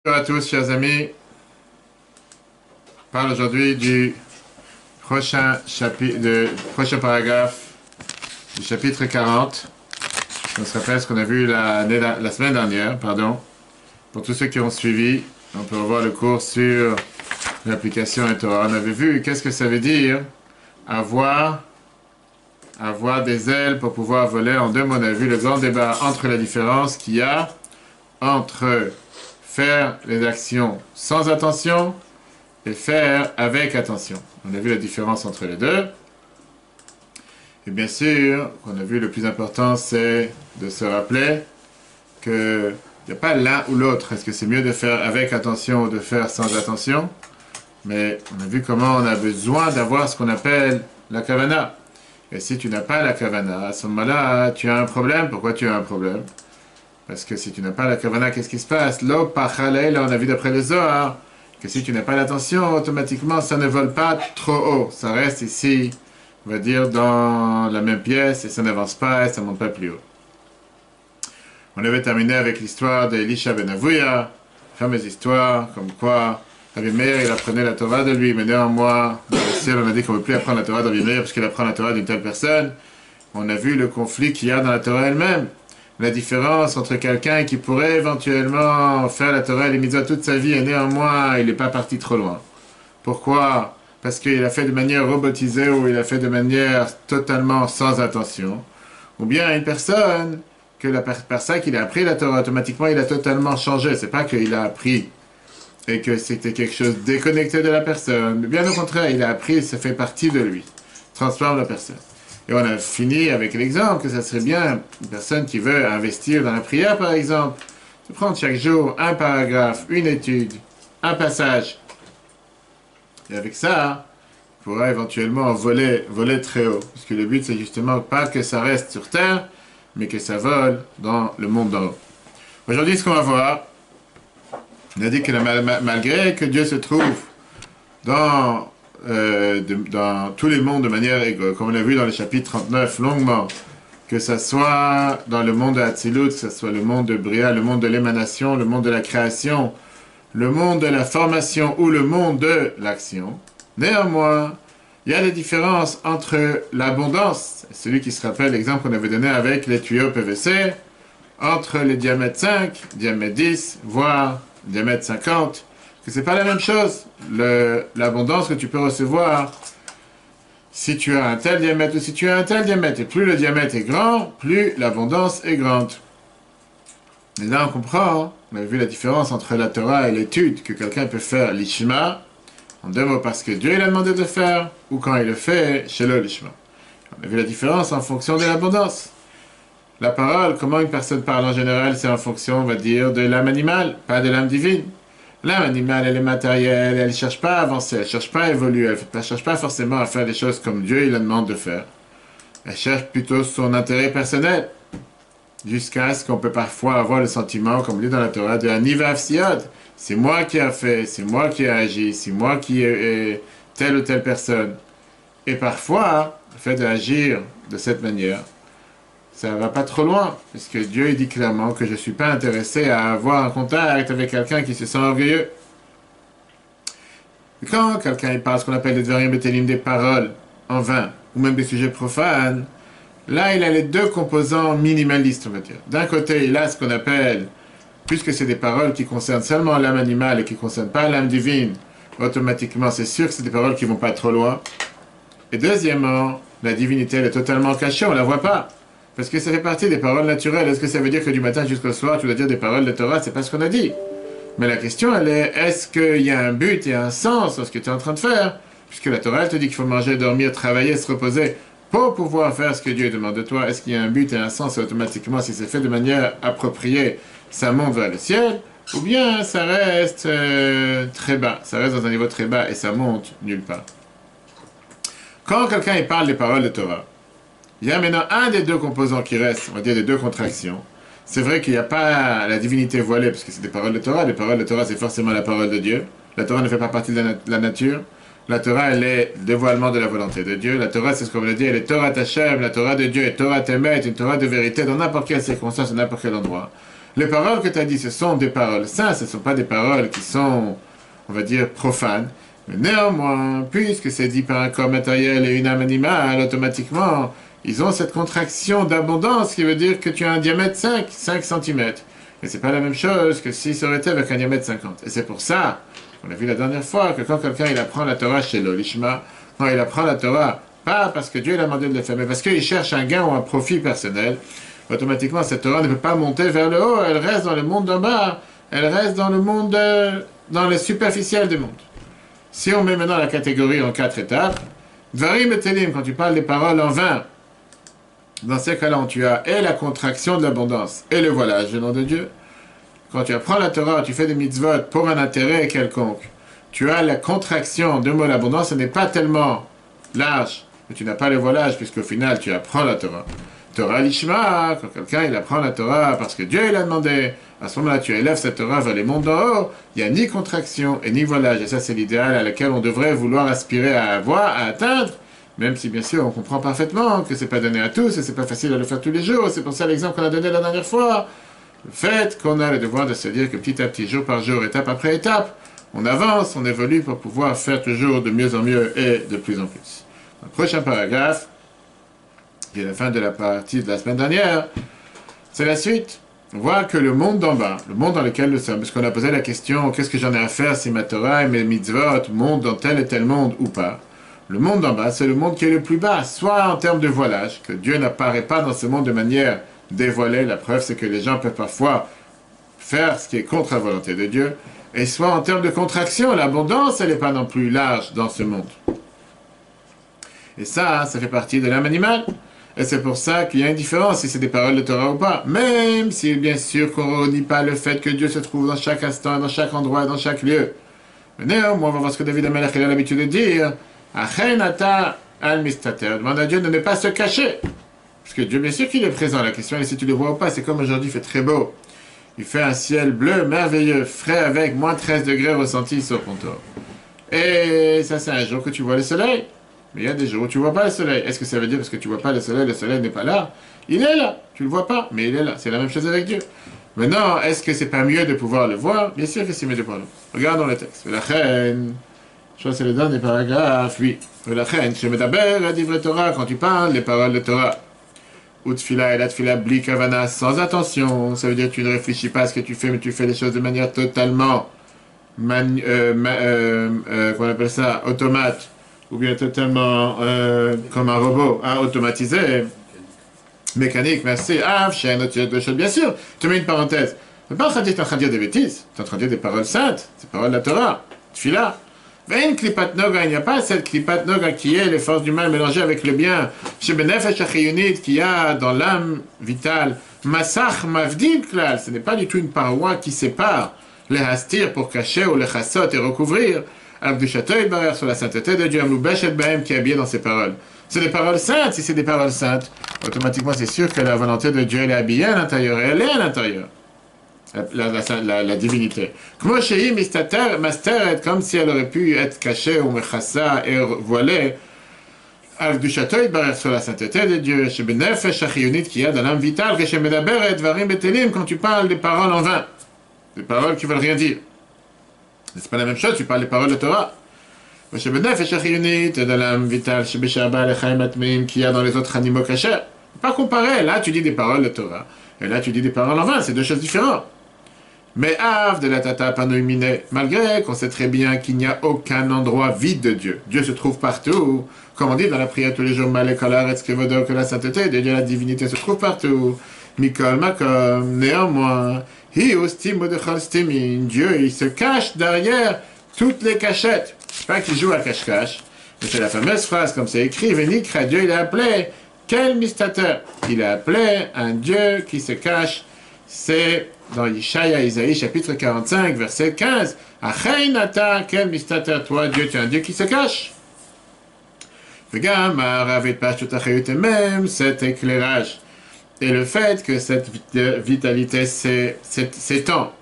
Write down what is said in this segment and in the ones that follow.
Bonjour à tous, chers amis. On parle aujourd'hui du prochain chapitre, prochain paragraphe du chapitre 40. On se rappelle ce qu'on a vu la semaine dernière, pardon. Pour tous ceux qui ont suivi, on peut revoir le cours sur l'application Torah. On avait vu qu'est-ce que ça veut dire avoir des ailes pour pouvoir voler. En deux mots, on a vu le grand débat entre la différence qu'il y a entre faire les actions sans attention et faire avec attention. On a vu la différence entre les deux. Et bien sûr, on a vu le plus important, c'est de se rappeler qu'il n'y a pas l'un ou l'autre. Est-ce que c'est mieux de faire avec attention ou de faire sans attention? Mais on a vu comment on a besoin d'avoir ce qu'on appelle la kavana. Et si tu n'as pas la kavana, à ce moment-là, tu as un problème. Pourquoi tu as un problème? Parce que si tu n'as pas la kavana, qu'est-ce qui se passe? Lo pachalei, là on a vu d'après le Zohar, que si tu n'as pas l'attention, automatiquement ça ne vole pas trop haut. Ça reste ici, on va dire, dans la même pièce, et ça n'avance pas, et ça ne monte pas plus haut. On avait terminé avec l'histoire d'Elisha ben Avouya, fameuse histoire, comme quoi Rabbi Meir, il apprenait la Torah de lui, mais néanmoins, dans le ciel, on a dit qu'on ne veut plus apprendre la Torah de Rabbi Meir, parce qu'il apprend la Torah d'une telle personne. On a vu le conflit qu'il y a dans la Torah elle-même. La différence entre quelqu'un qui pourrait éventuellement faire la Torah et les mitzvot toute sa vie et néanmoins il n'est pas parti trop loin. Pourquoi? Parce qu'il a fait de manière robotisée ou il a fait de manière totalement sans attention. Ou bien une personne que par ça qu'il a appris la Torah, automatiquement il a totalement changé. C'est pas qu'il a appris et que c'était quelque chose déconnecté de la personne. Bien au contraire, il a appris et ça fait partie de lui. Transforme la personne. Et on a fini avec l'exemple que ça serait bien une personne qui veut investir dans la prière, par exemple, de prendre chaque jour un paragraphe, une étude, un passage. Et avec ça, il pourra éventuellement voler très haut. Parce que le but, c'est justement pas que ça reste sur terre, mais que ça vole dans le monde d'en haut. Aujourd'hui, ce qu'on va voir, on a dit que malgré que Dieu se trouve dans tous les mondes de manière égale, comme on l'a vu dans le chapitre 39 longuement, que ce soit dans le monde de Hatzilut, que ce soit le monde de Bria, le monde de l'émanation, le monde de la création, le monde de la formation ou le monde de l'action. Néanmoins, il y a des différences entre l'abondance, celui qui se rappelle l'exemple qu'on avait donné avec les tuyaux PVC, entre les diamètres 5, diamètre 10, voire diamètre 50, que c'est pas la même chose. L'abondance que tu peux recevoir si tu as un tel diamètre ou si tu as un tel diamètre. Et plus le diamètre est grand, plus l'abondance est grande. Et là, on comprend, on a vu la différence entre la Torah et l'étude que quelqu'un peut faire l'ishma, en deux mots parce que Dieu il a demandé de faire, ou quand il le fait, chez le l'ishma. On a vu la différence en fonction de l'abondance. La parole, comment une personne parle en général, c'est en fonction, on va dire, de l'âme animale, pas de l'âme divine. L'âme animale, elle est matérielle, elle ne cherche pas à avancer, elle ne cherche pas à évoluer, elle ne cherche pas forcément à faire des choses comme Dieu il la demande de faire. Elle cherche plutôt son intérêt personnel, jusqu'à ce qu'on peut parfois avoir le sentiment, comme dit dans la Torah, de Anivav Siod. C'est moi qui ai fait, c'est moi qui ai agi, c'est moi qui ai telle ou telle personne. Et parfois, le fait d'agir de cette manière, ça ne va pas trop loin, puisque Dieu il dit clairement que je ne suis pas intéressé à avoir un contact avec quelqu'un qui se sent orgueilleux. Et quand quelqu'un parle ce qu'on appelle des dvarim betelim, des paroles en vain, ou même des sujets profanes, là il a les deux composants minimalistes, on va dire. D'un côté, il a ce qu'on appelle, puisque c'est des paroles qui concernent seulement l'âme animale et qui ne concernent pas l'âme divine, automatiquement c'est sûr que c'est des paroles qui ne vont pas trop loin. Et deuxièmement, la divinité elle est totalement cachée, on ne la voit pas. Parce que ça fait partie des paroles naturelles. Est-ce que ça veut dire que du matin jusqu'au soir, tu dois dire des paroles de Torah? C'est pas ce qu'on a dit. Mais la question, elle est, est-ce qu'il y a un but et un sens dans ce que tu es en train de faire? Puisque la Torah, elle te dit qu'il faut manger, dormir, travailler, se reposer pour pouvoir faire ce que Dieu demande de toi. Est-ce qu'il y a un but et un sens? Et automatiquement, si c'est fait de manière appropriée, ça monte vers le ciel. Ou bien ça reste très bas. Ça reste dans un niveau très bas et ça monte nulle part. Quand quelqu'un il parle des paroles de Torah, il y a maintenant un des deux composants qui reste, on va dire des deux contractions. C'est vrai qu'il n'y a pas la divinité voilée, parce que c'est des paroles de Torah. Les paroles de Torah, c'est forcément la parole de Dieu. La Torah ne fait pas partie de la nature. La Torah, elle est le dévoilement de la volonté de Dieu. La Torah, c'est ce qu'on veut dire, elle est Torah Tachem. La Torah de Dieu est Torah Temet, une Torah de vérité dans n'importe quelle circonstance, dans n'importe quel endroit. Les paroles que tu as dit, ce sont des paroles saintes, ce ne sont pas des paroles qui sont, on va dire, profanes. Mais néanmoins, puisque c'est dit par un corps matériel et une âme animale, automatiquement, ils ont cette contraction d'abondance qui veut dire que tu as un diamètre 5 cm. Et c'est pas la même chose que si ça aurait été avec un diamètre 50. Et c'est pour ça, on a vu la dernière fois, que quand quelqu'un il apprend la Torah chez l'Olishma, quand il apprend la Torah, pas parce que Dieu l'a demandé de le faire, mais parce qu'il cherche un gain ou un profit personnel, automatiquement cette Torah ne peut pas monter vers le haut, elle reste dans le monde d'en bas, elle reste dans le monde, dans le superficiel du monde. Si on met maintenant la catégorie en 4 étapes, Dvarim et Telim, quand tu parles des paroles en vain, dans ces cas-là, tu as et la contraction de l'abondance et le voilage du nom de Dieu. Quand tu apprends la Torah, tu fais des mitzvot pour un intérêt quelconque, tu as la contraction de mot l'abondance, ce n'est pas tellement large, mais tu n'as pas le voilage, puisqu'au final, tu apprends la Torah. Torah l'ishma, quand quelqu'un il apprend la Torah parce que Dieu il a demandé, à ce moment-là tu élèves cette Torah vers les mondes d'en haut, il n'y a ni contraction et ni voilage, et ça c'est l'idéal à laquelle on devrait vouloir aspirer à avoir, à atteindre, même si bien sûr on comprend parfaitement que c'est pas donné à tous et c'est pas facile à le faire tous les jours, c'est pour ça l'exemple qu'on a donné la dernière fois, le fait qu'on a le devoir de se dire que petit à petit, jour par jour, étape après étape, on avance, on évolue pour pouvoir faire toujours de mieux en mieux et de plus en plus. Le prochain paragraphe, qui est la fin de la partie de la semaine dernière, c'est la suite. On voit que le monde d'en bas, le monde dans lequel nous sommes, parce qu'on a posé la question, qu'est-ce que j'en ai à faire si ma Torah et mes mitzvot montent dans tel et tel monde ou pas? Le monde d'en bas, c'est le monde qui est le plus bas, soit en termes de voilage, que Dieu n'apparaît pas dans ce monde de manière dévoilée, la preuve c'est que les gens peuvent parfois faire ce qui est contre la volonté de Dieu, et soit en termes de contraction, l'abondance, elle n'est pas non plus large dans ce monde. Et ça fait partie de l'âme animale. Et c'est pour ça qu'il y a une différence si c'est des paroles de Torah ou pas. Même si, bien sûr, qu'on ne nie pas le fait que Dieu se trouve dans chaque instant, dans chaque endroit, dans chaque lieu. Mais néanmoins, on va voir ce que David Amelech a l'habitude de dire. Achenata al-mistater. Demande à Dieu de ne pas se cacher. Parce que Dieu, bien sûr qu'il est présent. La question est si tu le vois ou pas. C'est comme aujourd'hui, il fait très beau. Il fait un ciel bleu, merveilleux, frais avec moins 13 degrés ressentis sur ton toit. Et ça, c'est un jour que tu vois le soleil. Mais il y a des jours où tu ne vois pas le soleil. Est-ce que ça veut dire parce que tu ne vois pas le soleil n'est pas là? Il est là, tu ne le vois pas, mais il est là. C'est la même chose avec Dieu. Maintenant, est-ce que c'est pas mieux de pouvoir le voir? Bien sûr que c'est mieux de pouvoir le voir. Regardons le texte. La reine, je crois que c'est le dernier paragraphe, oui. La reine, je me d'abord à dire Torah, quand tu parles les paroles de Torah. Ou tfila et la tfila bli kavana, sans attention. Ça veut dire que tu ne réfléchis pas à ce que tu fais, mais tu fais les choses de manière totalement, qu'on appelle ça, automate. Ou bien totalement comme un robot automatisé, mécanique, merci. Ah, chien, autre chose, bien sûr. Tu mets une parenthèse. Tu n'es pas en train de dire des bêtises, tu es en train de dire des paroles saintes, des paroles de la Torah. Tfila. Mais une klipat noga, il n'y a pas cette klipat noga qui est les forces du mal mélangées avec le bien. Chez Benefesh Achiyunit, qui a dans l'âme vitale, Masach Mavdim Klal, ce n'est pas du tout une paroi qui sépare les hastir pour cacher ou les chassot et recouvrir. Du château et sur la sainteté de Dieu, qui est habillé dans ses paroles. C'est des paroles saintes. Si c'est des paroles saintes, automatiquement c'est sûr que la volonté de Dieu elle est habillée à l'intérieur, et elle est à l'intérieur. La divinité. Comme chez Master, comme si elle aurait pu être cachée ou mechassa et voilée. Du château et sur la sainteté de Dieu, chez Benefesh Achiyunit qui a dans l'âme vitale, chez Medaber et Dvarim Betelim, quand tu parles des paroles en vain, des paroles qui veulent rien dire. C'est pas la même chose, tu parles des paroles de Torah. Chez Benefesh Achiyunit, dans l'âme vitale, chez Beshaba, Lechaim Atmim, qu'il y a dans les autres animaux cachés. Pas comparer, là tu dis des paroles de Torah, et là tu dis des paroles en vain, c'est deux choses différentes. Mais Av de la Tata Panoïmine, malgré qu'on sait très bien qu'il n'y a aucun endroit vide de Dieu. Dieu se trouve partout. Comme on dit dans la prière tous les jours, Malekala, Retzkevodo, que la sainteté de Dieu, la divinité se trouve partout. Mikol Makom, néanmoins, Dieu, il se cache derrière toutes les cachettes. Pas qu'il joue à cache-cache, mais c'est la fameuse phrase, comme c'est écrit, Vénikra, Dieu, il a appelé, quel mystateur? Il a appelé un Dieu qui se cache. C'est dans Yeshaya, Isaïe, chapitre 45, verset 15. Achéinata, quel mystateur, toi, Dieu, tu es un Dieu qui se cache. Regarde, même cet éclairage. Et le fait que cette vitalité s'étend,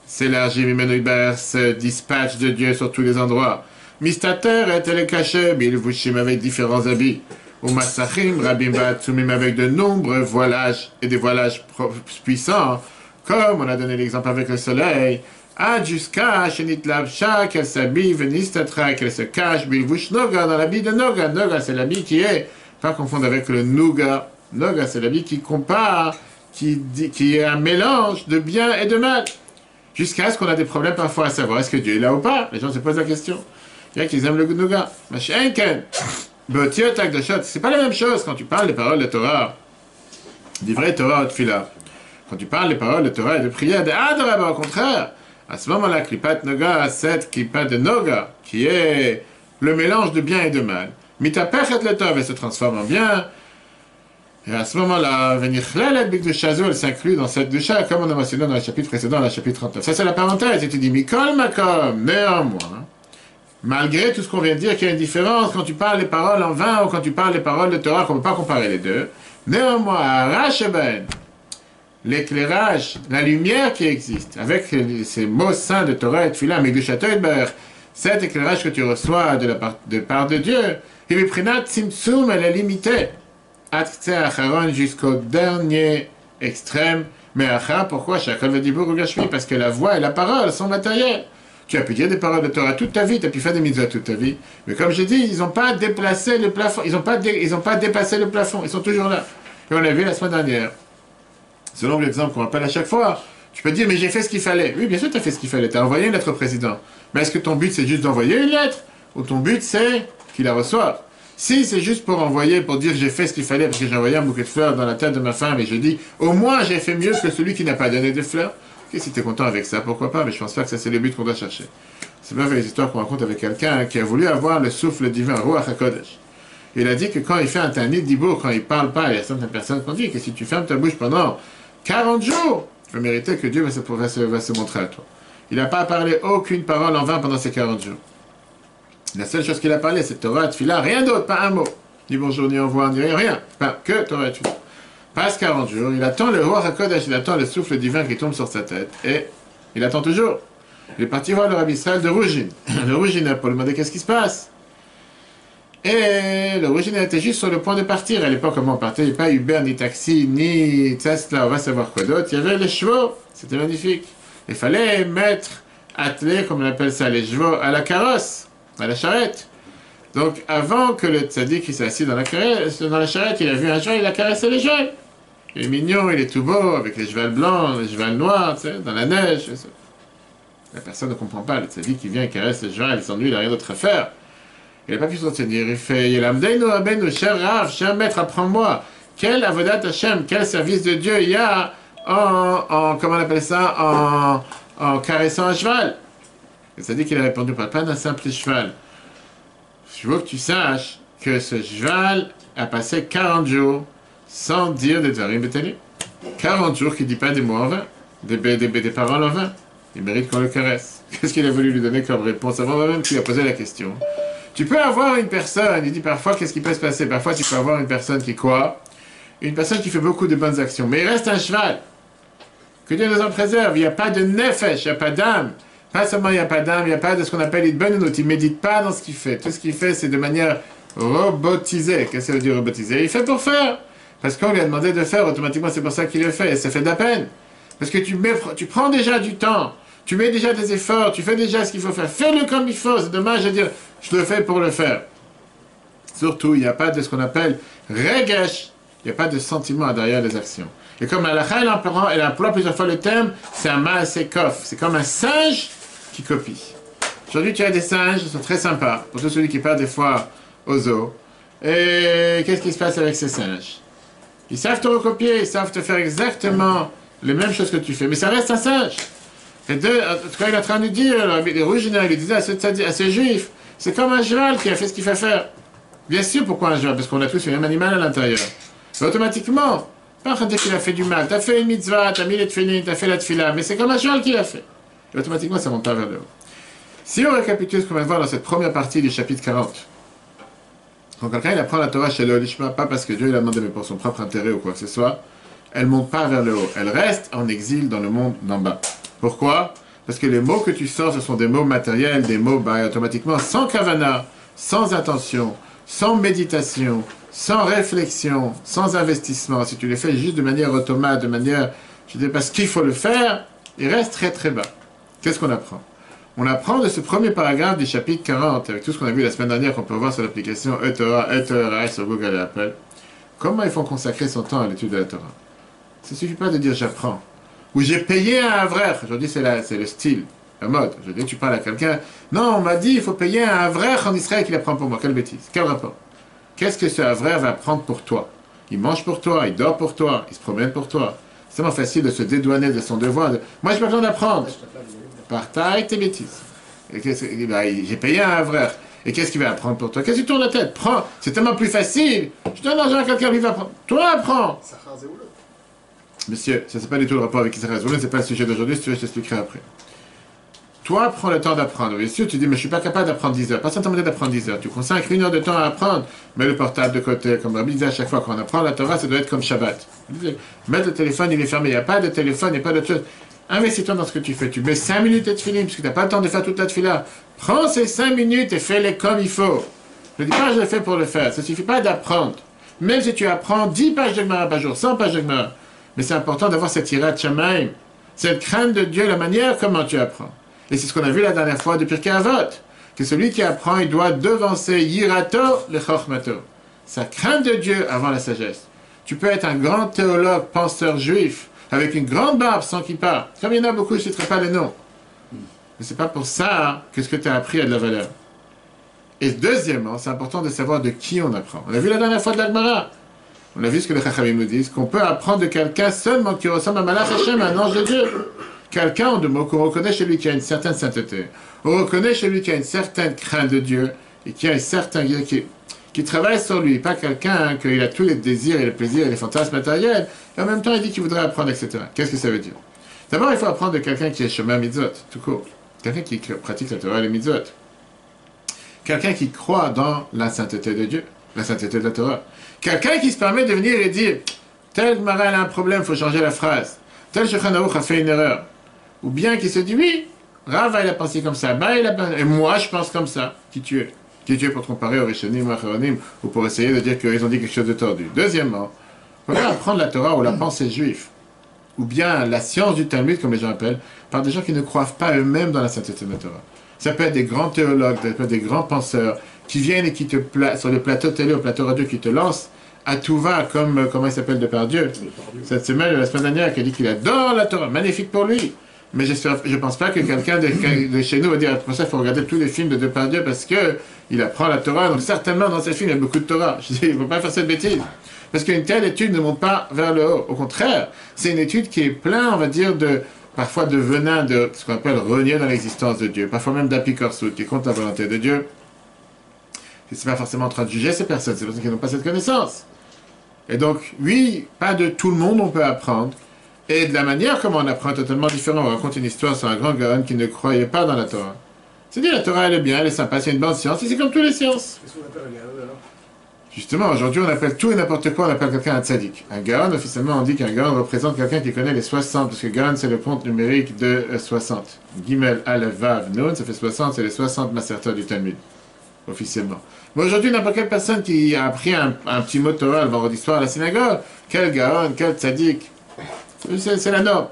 s'élargit, se dispatche de Dieu sur tous les endroits. Mistater est-elle cachée, bilvushim avec différents habits. Ou massachim, rabim vatsumim avec de nombreux voilages et des voilages puissants, Comme on a donné l'exemple avec le soleil, jusqu'à Shenit Lavsha, qu'elle s'habille, Venistatra, qu'elle se cache, Bilvush Noga, dans l'habit de Noga. Noga, c'est l'habit qui est, pas confondre avec le Nouga. Noga, c'est l'habit qui compare, qui est un mélange de bien et de mal. Jusqu'à ce qu'on a des problèmes parfois à savoir est-ce que Dieu est là ou pas. Les gens se posent la question. Il y a qui aiment le Nouga. Machenken. Botiotak de Shot. C'est pas la même chose quand tu parles des paroles de Torah. Des vraies Torah de Fila. Quand tu parles des paroles de Torah et de prière, de Adraba, au contraire. À ce moment-là, Klipat Noga, cette Klipat de Noga, qui est le mélange de bien et de mal. Mitapechet le Tov, elle se transforme en bien. Et à ce moment-là, Venichlalet Bigdushazo, elle s'inclut dans cette Dusha, comme on a mentionné dans le chapitre précédent, le chapitre 39. Ça, c'est la parenthèse. Et tu dis, Mikol Makom, néanmoins, malgré tout ce qu'on vient de dire, qu'il y a une différence quand tu parles les paroles en vain ou quand tu parles les paroles de Torah, qu'on ne peut pas comparer les deux. Néanmoins, Arasheben, l'éclairage, la lumière qui existe, avec ces mots saints de Torah et Tfilah, Megdushatoyber, cet éclairage que tu reçois de part de Dieu, et Viprinat Tzimtzum, elle est limitée, Atze Acharon jusqu'au dernier extrême, mais Achar, pourquoi Chakol Vedibur ou Gashmi? Parce que la voix et la parole sont matérielles. Tu as pu dire des paroles de Torah toute ta vie, tu as pu faire des mitzvahs toute ta vie, mais comme je dis, ils n'ont pas déplacé le plafond, ils n'ont pas dépassé le plafond, ils sont toujours là. Et on l'a vu la semaine dernière. Selon l'exemple qu'on rappelle à chaque fois, tu peux dire, mais j'ai fait ce qu'il fallait. Oui, bien sûr, tu as fait ce qu'il fallait. Tu as envoyé une lettre au président. Mais est-ce que ton but, c'est juste d'envoyer une lettre? Ou ton but, c'est qu'il la reçoive? Si c'est juste pour envoyer, pour dire, j'ai fait ce qu'il fallait, parce que j'ai envoyé un bouquet de fleurs dans la tête de ma femme, et je dis, au moins, j'ai fait mieux que celui qui n'a pas donné de fleurs. Et si tu es content avec ça, pourquoi pas? Mais je pense pas que ça, c'est le but qu'on doit chercher. C'est pas les histoires qu'on raconte avec quelqu'un qui a voulu avoir le souffle divin, Ruach HaKodesh. Il a dit que quand il fait un tanit d'Ibour, quand il parle pas, il y a certaines personnes qui ont dit que si tu fermes ta bouche pendant 40 jours, tu vas mériter que Dieu va se montrer à toi. Il n'a pas parlé aucune parole en vain pendant ces 40 jours. La seule chose qu'il a parlé, c'est Torah, Tfilah, rien d'autre, pas un mot. Ni bonjour, ni au revoir, ni rien. Pas que Torah, Tfilah. Passe 40 jours, il attend le Ruach HaKodesh, il attend le souffle divin qui tombe sur sa tête, et il attend toujours. Il est parti voir le Rabbi Israël de Rougine. Le Rougine pour lui demander qu'est-ce qui se passe. Et le Rougine était juste sur le point de partir. À l'époque, comment on partait? Il n'y avait pas Uber, ni taxi, ni Tesla, on va savoir quoi d'autre. Il y avait les chevaux, c'était magnifique. Il fallait atteler, comme on appelle ça, les chevaux à la carrosse, à la charrette. Donc, avant que le tzaddik s'est assis dans la charrette, il a vu un cheval, il a caressé les chevaux. Il est mignon, il est tout beau, avec les chevaux blancs, les chevaux noirs, tu sais, dans la neige. La personne ne comprend pas. Le tzaddik qui vient, il caresse le cheval, il s'ennuie, il n'a rien d'autre à faire. Il n'a pas pu se retenir. Il fait Yelamdeinu Abenu, cher Rav, cher maître, apprends-moi. Quel avodat Hashem, quel service de Dieu il y a comment on appelle ça, en caressant un cheval. Le tzaddik qu'il a répondu, pas d'un simple cheval. Je veux que tu saches que ce cheval a passé 40 jours sans dire des dvarim bétalim. 40 jours qu'il ne dit pas des mots en vain, des paroles en vain. Il mérite qu'on le caresse. Qu'est-ce qu'il a voulu lui donner comme réponse avant même qu'il a posé la question? Tu peux avoir une personne, il dit parfois qu'est-ce qui peut se passer? Parfois tu peux avoir une personne qui quoi? Une personne qui fait beaucoup de bonnes actions, mais il reste un cheval. Que Dieu nous en préserve, il n'y a pas de nefesh, il n'y a pas d'âme. Pas seulement il n'y a pas d'âme, il n'y a pas de ce qu'on appelle idbenunut, il ne médite pas dans ce qu'il fait. Tout ce qu'il fait, c'est de manière robotisée. Qu'est-ce que ça veut dire robotisée? Il fait pour faire. Parce qu'on lui a demandé de faire, automatiquement c'est pour ça qu'il le fait, et ça fait de la peine. Parce que tu prends déjà du temps, tu mets déjà des efforts, tu fais déjà ce qu'il faut faire. Fais-le comme il faut, c'est dommage de dire, je le fais pour le faire. Surtout, il n'y a pas de ce qu'on appelle regesh, il n'y a pas de sentiment derrière les actions. Et comme Halakha, elle emploie plusieurs fois le terme, c'est un maasekof, c'est comme un singe qui copie. Aujourd'hui, tu as des singes, ils sont très sympas, pour tous ceux qui partent des fois au zoo. Et qu'est-ce qui se passe avec ces singes? Ils savent te recopier, ils savent te faire exactement les mêmes choses que tu fais, mais ça reste un singe. Et en tout cas, il est en train de dire, les Rouginaires, il lui disait à ces juifs, c'est comme un cheval qui a fait ce qu'il fait faire. Bien sûr, pourquoi un cheval? Parce qu'on a tous le même animal à l'intérieur. Et automatiquement, pas en train de dire qu'il a fait du mal. Tu as fait une mitzvah, tu as mis les tefillin, tu as fait la tefila, mais c'est comme un cheval qui l'a fait. Et automatiquement, ça monte pas vers le haut. Si on récapitule ce qu'on vient de voir dans cette première partie du chapitre 40, quand quelqu'un il apprend la Torah chez l'Olishma, pas parce que Dieu l'a demandé, mais pour son propre intérêt ou quoi que ce soit, elle ne monte pas vers le haut. Elle reste en exil dans le monde d'en bas. Pourquoi? Parce que les mots que tu sors, ce sont des mots matériels, des mots automatiquement sans kavana, sans intention, sans méditation, sans réflexion, sans investissement. Si tu les fais juste de manière automate, de manière Je dis parce qu'il faut le faire, il reste très très bas. Qu'est-ce qu'on apprend? On apprend de ce premier paragraphe du chapitre 40, avec tout ce qu'on a vu la semaine dernière, qu'on peut voir sur l'application eTorah sur Google et Apple, comment il faut consacrer son temps à l'étude de la Torah. Ça ne suffit pas de dire j'apprends. Ou j'ai payé un vrai. Aujourd'hui, c'est le style, la mode. Je dis, tu parles à quelqu'un. Non, on m'a dit il faut payer un vrai en Israël qui apprend pour moi. Quelle bêtise. Quel rapport? Qu'est-ce que ce vrai va apprendre pour toi? Il mange pour toi, il dort pour toi, il se promène pour toi. C'est tellement facile de se dédouaner de son devoir. Moi, je n'ai pas besoin d'apprendre. Partage tes bêtises. J'ai payé un vrai. Et qu'est-ce qu'il va apprendre pour toi? Qu'est-ce que tu tournes la tête? Prends. C'est tellement plus facile. Je donne l'argent à quelqu'un qui va apprendre. Toi, apprends. Monsieur, ça c'est pas du tout le rapport avec Israël. C'est pas le sujet d'aujourd'hui. Si tu veux, je t'expliquerai après. Toi, prends le temps d'apprendre. Bien sûr, tu dis, mais je suis pas capable d'apprendre 10 heures. Personne t'a demandé d'apprendre 10 heures. Tu consacres 1 heure de temps à apprendre. Mets le portable de côté. Comme Rabbi disait à chaque fois qu'on apprend la Torah, ça doit être comme Shabbat. Mettre le téléphone, il est fermé. Il n'y a pas de téléphone, il n'y a pas de chose. Investis-toi dans ce que tu fais. Tu mets 5 minutes de tefilin, parce que tu n'as pas le temps de faire toute la tefila. Prends ces 5 minutes et fais-les comme il faut. Je ne dis pas je le fais pour le faire. Ça ne suffit pas d'apprendre. Même si tu apprends 10 pages de Gemara par jour, 100 pages de Gemara. Mais c'est important d'avoir cette hirat shamaim, cette crainte de Dieu, la manière comment tu apprends. Et c'est ce qu'on a vu la dernière fois de Pirkei Avot, que celui qui apprend, il doit devancer yirato le chochmato, sa crainte de Dieu avant la sagesse. Tu peux être un grand théologue, penseur juif, avec une grande barbe sans kippa. Comme il y en a beaucoup, je ne citerai pas les noms. Mais c'est pas pour ça que ce que tu as appris a de la valeur. Et deuxièmement, c'est important de savoir de qui on apprend. On a vu la dernière fois de l'Agmara. On a vu ce que les Chachamim nous disent, qu'on peut apprendre de quelqu'un seulement qui ressemble à Malach Hashem, un ange de Dieu. Quelqu'un, en deux mots, qu'on reconnaît chez lui qui a une certaine sainteté. On reconnaît chez lui qui a une certaine crainte de Dieu et qui a un certain qui travaille sur lui. Pas quelqu'un qu'il a tous les désirs et les plaisirs et les fantasmes matériels. Et en même temps, il dit qu'il voudrait apprendre, etc. Qu'est-ce que ça veut dire? D'abord, il faut apprendre de quelqu'un qui est chemin mitzvot, tout court. Quelqu'un qui pratique la Torah et les mitzvot. Quelqu'un qui croit dans la sainteté de Dieu, la sainteté de la Torah. Quelqu'un qui se permet de venir et dire tel Gemara a un problème, il faut changer la phrase. Tel Shulchan Aruch a fait une erreur. Ou bien qui se dit oui, Rava il a pensé comme ça, bah il a pensé, et moi je pense comme ça. Qui tu es? Qui tu es pour te comparer aux Rishonim ou Acharonim ou pour essayer de dire qu'ils ont dit quelque chose de tordu? Deuxièmement, il faut apprendre la Torah ou la pensée juive, ou bien la science du Talmud, comme les gens appellent, par des gens qui ne croient pas eux-mêmes dans la sainteté de la Torah. Ça peut être des grands théologues, ça peut être des grands penseurs qui viennent et qui te sur le plateau télé, au plateau radio, qui te lancent à tout va, comme comment il s'appelle Depardieu. Cette semaine, la semaine dernière, qui a dit qu'il adore la Torah, magnifique pour lui. Mais je ne pense pas que quelqu'un de chez nous va dire pour ça il faut regarder tous les films de Depardieu parce qu'il apprend la Torah. Donc certainement dans ces films il y a beaucoup de Torah. Je dis, il ne faut pas faire cette bêtise. Parce qu'une telle étude ne monte pas vers le haut. Au contraire, c'est une étude qui est pleine, on va dire, parfois de venin, de ce qu'on appelle renier dans l'existence de Dieu. Parfois même d'apicorsut, qui est contre la volonté de Dieu. Et c'est pas forcément en train de juger ces personnes, c'est parce qu'ils n'ont pas cette connaissance. Et donc, oui, pas de tout le monde on peut apprendre. Et de la manière comment on apprend est totalement différent. On raconte une histoire sur un grand Gaon qui ne croyait pas dans la Torah. C'est-à-dire la Torah elle est bien, elle est sympa, c'est une bonne science, et c'est comme toutes les sciences. Qu'est-ce qu'on appelle un Gaon alors? Justement, aujourd'hui on appelle tout et n'importe quoi, on appelle quelqu'un un tzaddik. Un Gaon, officiellement on dit qu'un Gaon représente quelqu'un qui connaît les 60, parce que Gaon c'est le compte numérique de 60. Gimel, Aleph, Vav, Nun, ça fait 60, c'est les 60 maserteurs du Talmud, officiellement. Mais aujourd'hui, n'importe quelle personne qui a appris un petit mot de Torah le vendredi soir à la synagogue, quel Gaon, quel tzaddik. C'est la norme.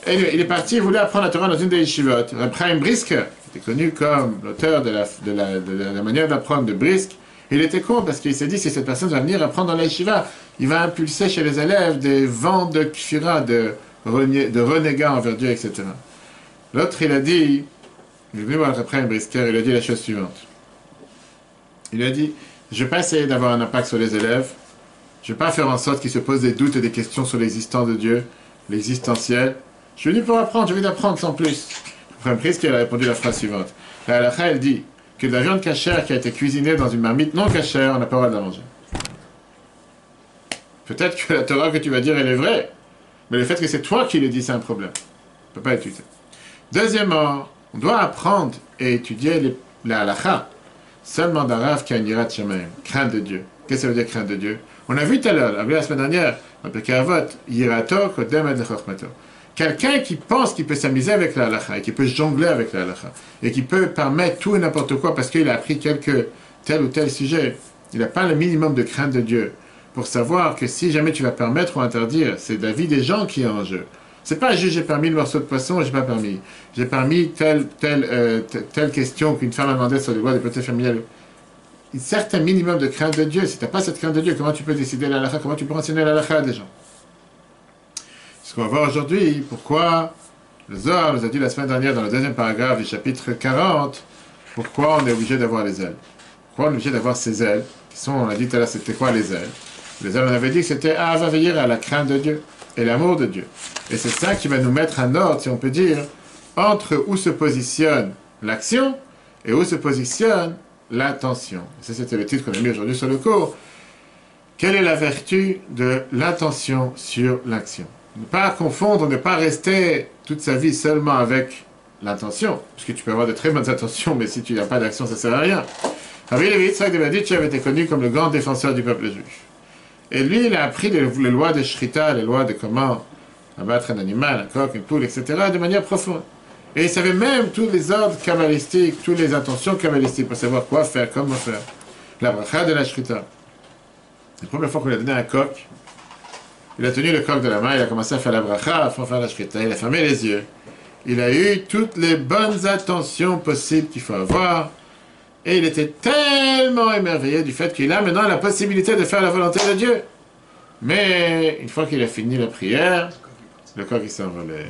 Et il est parti, il voulait apprendre la Torah dans une des yeshivot. Reb Chaim Brisk, qui était connu comme l'auteur de la manière d'apprendre de Brisk, il était con parce qu'il s'est dit si cette personne va venir apprendre dans la yeshiva, il va impulser chez les élèves des vents de kfira, de renégats envers Dieu, etc. L'autre, il a dit, il est venu voir Reb Chaim Brisker, il a dit la chose suivante. Il a dit, je ne vais pas essayer d'avoir un impact sur les élèves, je ne vais pas faire en sorte qu'ils se posent des doutes et des questions sur l'existence de Dieu, l'existentiel. Je suis venu pour apprendre, j'ai envie d'apprendre sans plus. Frère Brisk, il a répondu la phrase suivante. La halakha, elle dit que de la viande cachère qui a été cuisinée dans une marmite non cachère, on n'a pas le droit de la manger. Peut-être que la Torah que tu vas dire, elle est vraie, mais le fait que c'est toi qui le dis, c'est un problème. On ne peut pas étudier. Deuxièmement, on doit apprendre et étudier la halakha seulement d'un rav qui a une yirat shamayim, crainte de Dieu. Qu'est-ce que ça veut dire crainte de Dieu? On a vu tout à l'heure, on a vu la semaine dernière, dans Pirkei Avot, yirato kodem ad lechochmato. Quelqu'un qui pense qu'il peut s'amuser avec la halakha, et qui peut jongler avec la halakha, et qui peut permettre tout et n'importe quoi parce qu'il a appris tel ou tel sujet, il n'a pas le minimum de crainte de Dieu pour savoir que si jamais tu vas permettre ou interdire, c'est la vie des gens qui est en jeu. C'est pas juste j'ai permis le morceau de poisson, j'ai pas permis. J'ai permis telle question qu'une femme a demandé sur les lois des côtés familiales. Un certain minimum de crainte de Dieu. Si tu n'as pas cette crainte de Dieu, comment tu peux décider la halakha? Comment tu peux enseigner la halakha à des gens? Ce qu'on va voir aujourd'hui, pourquoi le Zohar nous a dit la semaine dernière dans le deuxième paragraphe du chapitre 40, pourquoi on est obligé d'avoir les ailes. Pourquoi on est obligé d'avoir ces ailes, qui sont, on a dit tout à l'heure, c'était quoi les ailes? Les ailes, on avait dit que c'était à veiller à la crainte de Dieu et l'amour de Dieu. Et c'est ça qui va nous mettre en ordre, si on peut dire, entre où se positionne l'action et où se positionne l'attention. Ça, c'était le titre qu'on a mis aujourd'hui sur le cours. Quelle est la vertu de l'attention sur l'action? Ne pas confondre, ne pas rester toute sa vie seulement avec l'intention, parce que tu peux avoir de très bonnes intentions, mais si tu n'as pas d'action, ça ne sert à rien. Rabbi Levi Yitzhak de Berditchev avait été connu comme le grand défenseur du peuple juif. Et lui, il a appris les lois de Shrita, les lois de comment abattre un animal, un coq, une poule, etc., de manière profonde. Et il savait même tous les ordres kabbalistiques, toutes les intentions kabbalistiques, pour savoir quoi faire, comment faire. La bracha de la Shrita. La première fois qu'on lui a donné un coq, il a tenu le coq de la main, il a commencé à faire la bracha, à faire la Shrita, il a fermé les yeux. Il a eu toutes les bonnes attentions possibles qu'il faut avoir. Et il était tellement émerveillé du fait qu'il a maintenant la possibilité de faire la volonté de Dieu. Mais une fois qu'il a fini la prière, le coq il s'envolait.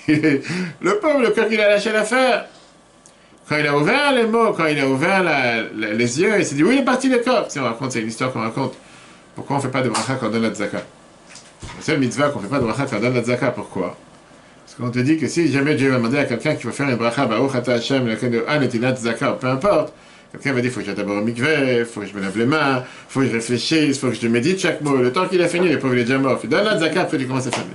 Le pauvre, le coq il a lâché l'affaire. Quand il a ouvert les mots, quand il a ouvert les yeux, il s'est dit, oui, il est parti le coq. Si on raconte, c'est une histoire qu'on raconte. Pourquoi on ne fait pas de bracha quand on donne la tzaka? La seule mitzvah qu'on ne fait pas de bracha quand on donne la tzaka, pourquoi? Parce qu'on te dit que si jamais Dieu va demander à quelqu'un qui va faire une bracha, Baruch Ata Hashem, peu importe, quelqu'un va dire, il faut que j'aille d'abord au mikveh, il faut que je me lave les mains, il faut que je réfléchisse, il faut que je médite chaque mot. Le temps qu'il a fini, le pauvre il est déjà mort. Il donne la tzaka, après il commence à faire.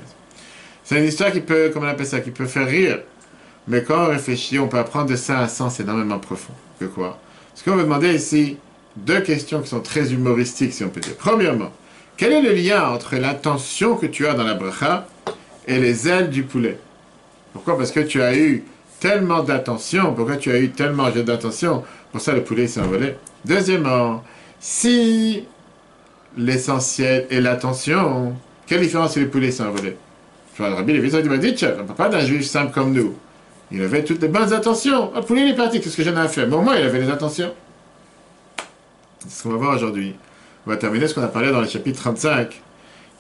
C'est une histoire qui peut, comment on appelle ça, qui peut faire rire. Mais quand on réfléchit, on peut apprendre de ça un sens énormément profond. Que quoi? Ce qu'on veut demander ici, deux questions qui sont très humoristiques, si on peut dire. Premièrement, quel est le lien entre l'intention que tu as dans la bracha et les ailes du poulet? Pourquoi? Parce que tu as eu tellement d'attention. Pourquoi tu as eu tellement d'attention? Pour ça, le poulet s'est envolé. Deuxièmement, si l'essentiel est l'attention, quelle différence si le poulet s'est envolé? Je vois le Rabbi Levi Yitzhak de Berditchev, on ne parle pas d'un juif simple comme nous. Il avait toutes les bonnes intentions. Le poulet il est parti, qu'est-ce que j'en ai à faire? Mais au moins, il avait les intentions. C'est ce qu'on va voir aujourd'hui. On va terminer ce qu'on a parlé dans le chapitre 35,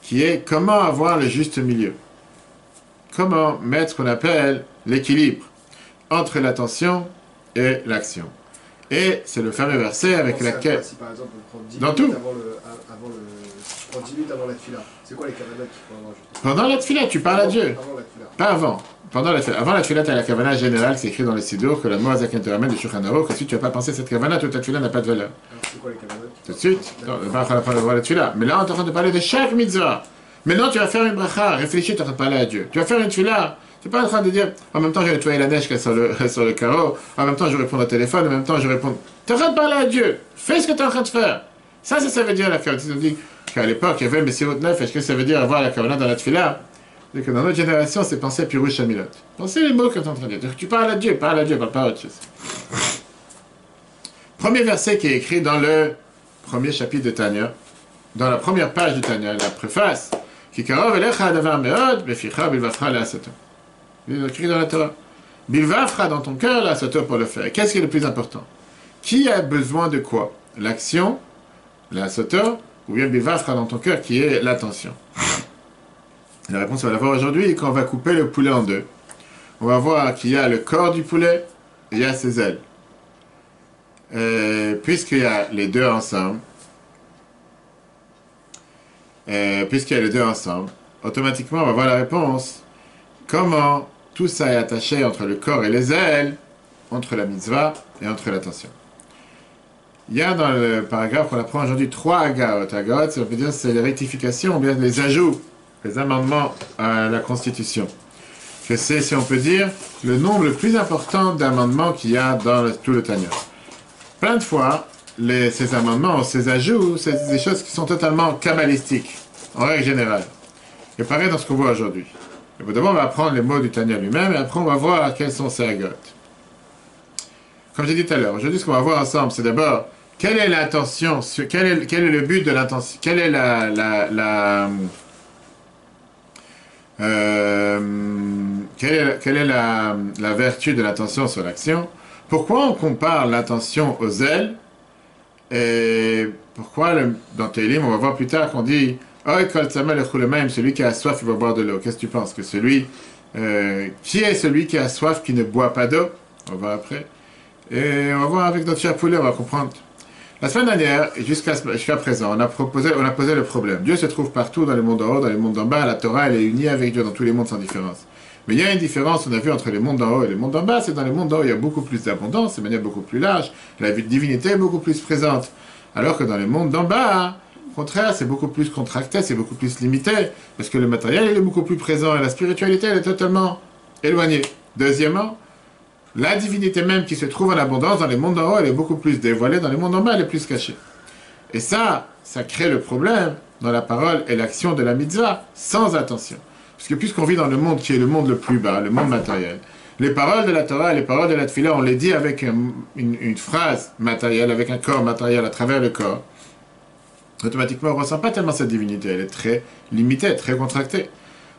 qui est comment avoir le juste milieu. Comment mettre ce qu'on appelle l'équilibre entre l'attention et l'action. Et c'est le fameux verset avec lequel... Si par exemple on prend 10 dans minutes tout. je prends 10 minutes avant la tefila, c'est quoi les kavanot qu'il faut avoir? Pendant la tefila, tu parles à Dieu. Avant la tefila. Pas avant. Pendant la tefila. Avant la tefila, tu as la kavana générale, c'est écrit dans le Sidour, que la Moazakin te ramène de Shulchan Aruch, que si tu n'as pas pensé cette kavana, toute ta tefila n'a pas de valeur. Alors c'est quoi les kavanot? Tout de suite. Non, le bracha n'a pas de voir la tefila. Mais là, on est en train de parler de chaque mitzvah. Maintenant, tu vas faire une bracha, réfléchis, tu es en train de parler à Dieu. Tu vas faire une tefila. Tu n'es pas en train de dire, en même temps, je vais nettoyer la neige qui est sur le carreau, en même temps, je réponds au téléphone, en même temps, je réponds. Tu es en train de parler à Dieu. Fais ce que tu es en train de faire. Ça veut dire la kavanah. Tu dit qu'à l'époque, il y avait le Messirut Nefesh. Est-ce que ça veut dire avoir la kavanah dans la tefila? C'est que dans notre génération, c'est penser à Pirouche Shamilot. Pensez les mots que tu es en train de dire. Tu parles à Dieu, parle pas à autre chose. Premier verset qui est écrit dans le premier chapitre de Tanya, dans la première page de Tanya, la préface, qui karov elecha adavar meod, beficha bilvafra le'asato. Il est écrit dans la Torah. Bilvafra dans ton cœur le'asato pour le faire. Qu'est-ce qui est le plus important? Qui a besoin de quoi? L'action, le'asato, ou bien bilvafra dans ton cœur qui est l'attention? La réponse, on va la voir aujourd'hui quand on va couper le poulet en deux. On va voir qu'il y a le corps du poulet et il y a ses ailes. Puisqu'il y a les deux ensemble, automatiquement, on va voir la réponse. Comment tout ça est attaché entre le corps et les ailes, entre la mitzvah et entre l'attention. Il y a dans le paragraphe qu'on apprend aujourd'hui 3 agaot. Agaot, ça veut dire c'est les rectifications, ou bien les ajouts, les amendements à la Constitution. Que c'est, si on peut dire, le nombre le plus important d'amendements qu'il y a dans tout le Tanya. Plein de fois, ces amendements, ces ajouts, c'est des choses qui sont totalement kabbalistiques, en règle générale. Et pareil dans ce qu'on voit aujourd'hui. D'abord, on va apprendre les mots du Tanya lui-même, et après, on va voir quels sont ces agaot. Comme j'ai dit tout à l'heure, aujourd'hui, ce qu'on va voir ensemble, c'est d'abord Quelle est l'intention? Quel est le but de l'intention? Quelle est quelle est la vertu de l'intention sur l'action? Pourquoi on compare l'intention au zèle? Et pourquoi dans Télim, on va voir plus tard qu'on dit Oy kol tzameh lechou lemaim, celui qui a soif, il va boire de l'eau. Qu'est-ce que tu penses? Que qui est celui qui a soif, qui ne boit pas d'eau? On va voir après. Et on va voir avec notre cher poulet, on va comprendre. La semaine dernière, jusqu'à présent, on a posé le problème. Dieu se trouve partout dans le monde en haut, dans le monde d'en bas. La Torah, elle est unie avec Dieu dans tous les mondes sans différence. Mais il y a une différence, on a vu, entre les mondes d'en haut et les mondes d'en bas. C'est dans les mondes d'en haut, il y a beaucoup plus d'abondance, de manière beaucoup plus large. La divinité est beaucoup plus présente. Alors que dans les mondes d'en bas, au contraire, c'est beaucoup plus contracté, c'est beaucoup plus limité. Parce que le matériel, il est beaucoup plus présent et la spiritualité, elle est totalement éloignée. Deuxièmement, la divinité même qui se trouve en abondance dans les mondes d'en haut, elle est beaucoup plus dévoilée, dans les mondes d'en bas, elle est plus cachée. Et ça crée le problème dans la parole et l'action de la mitzvah, sans attention. Parce que puisqu'on vit dans le monde qui est le monde le plus bas, le monde matériel, les paroles de la Torah, les paroles de la Tfila, on les dit avec une phrase matérielle, avec un corps matériel à travers le corps. Automatiquement, on ne ressent pas tellement cette divinité, elle est très limitée, très contractée.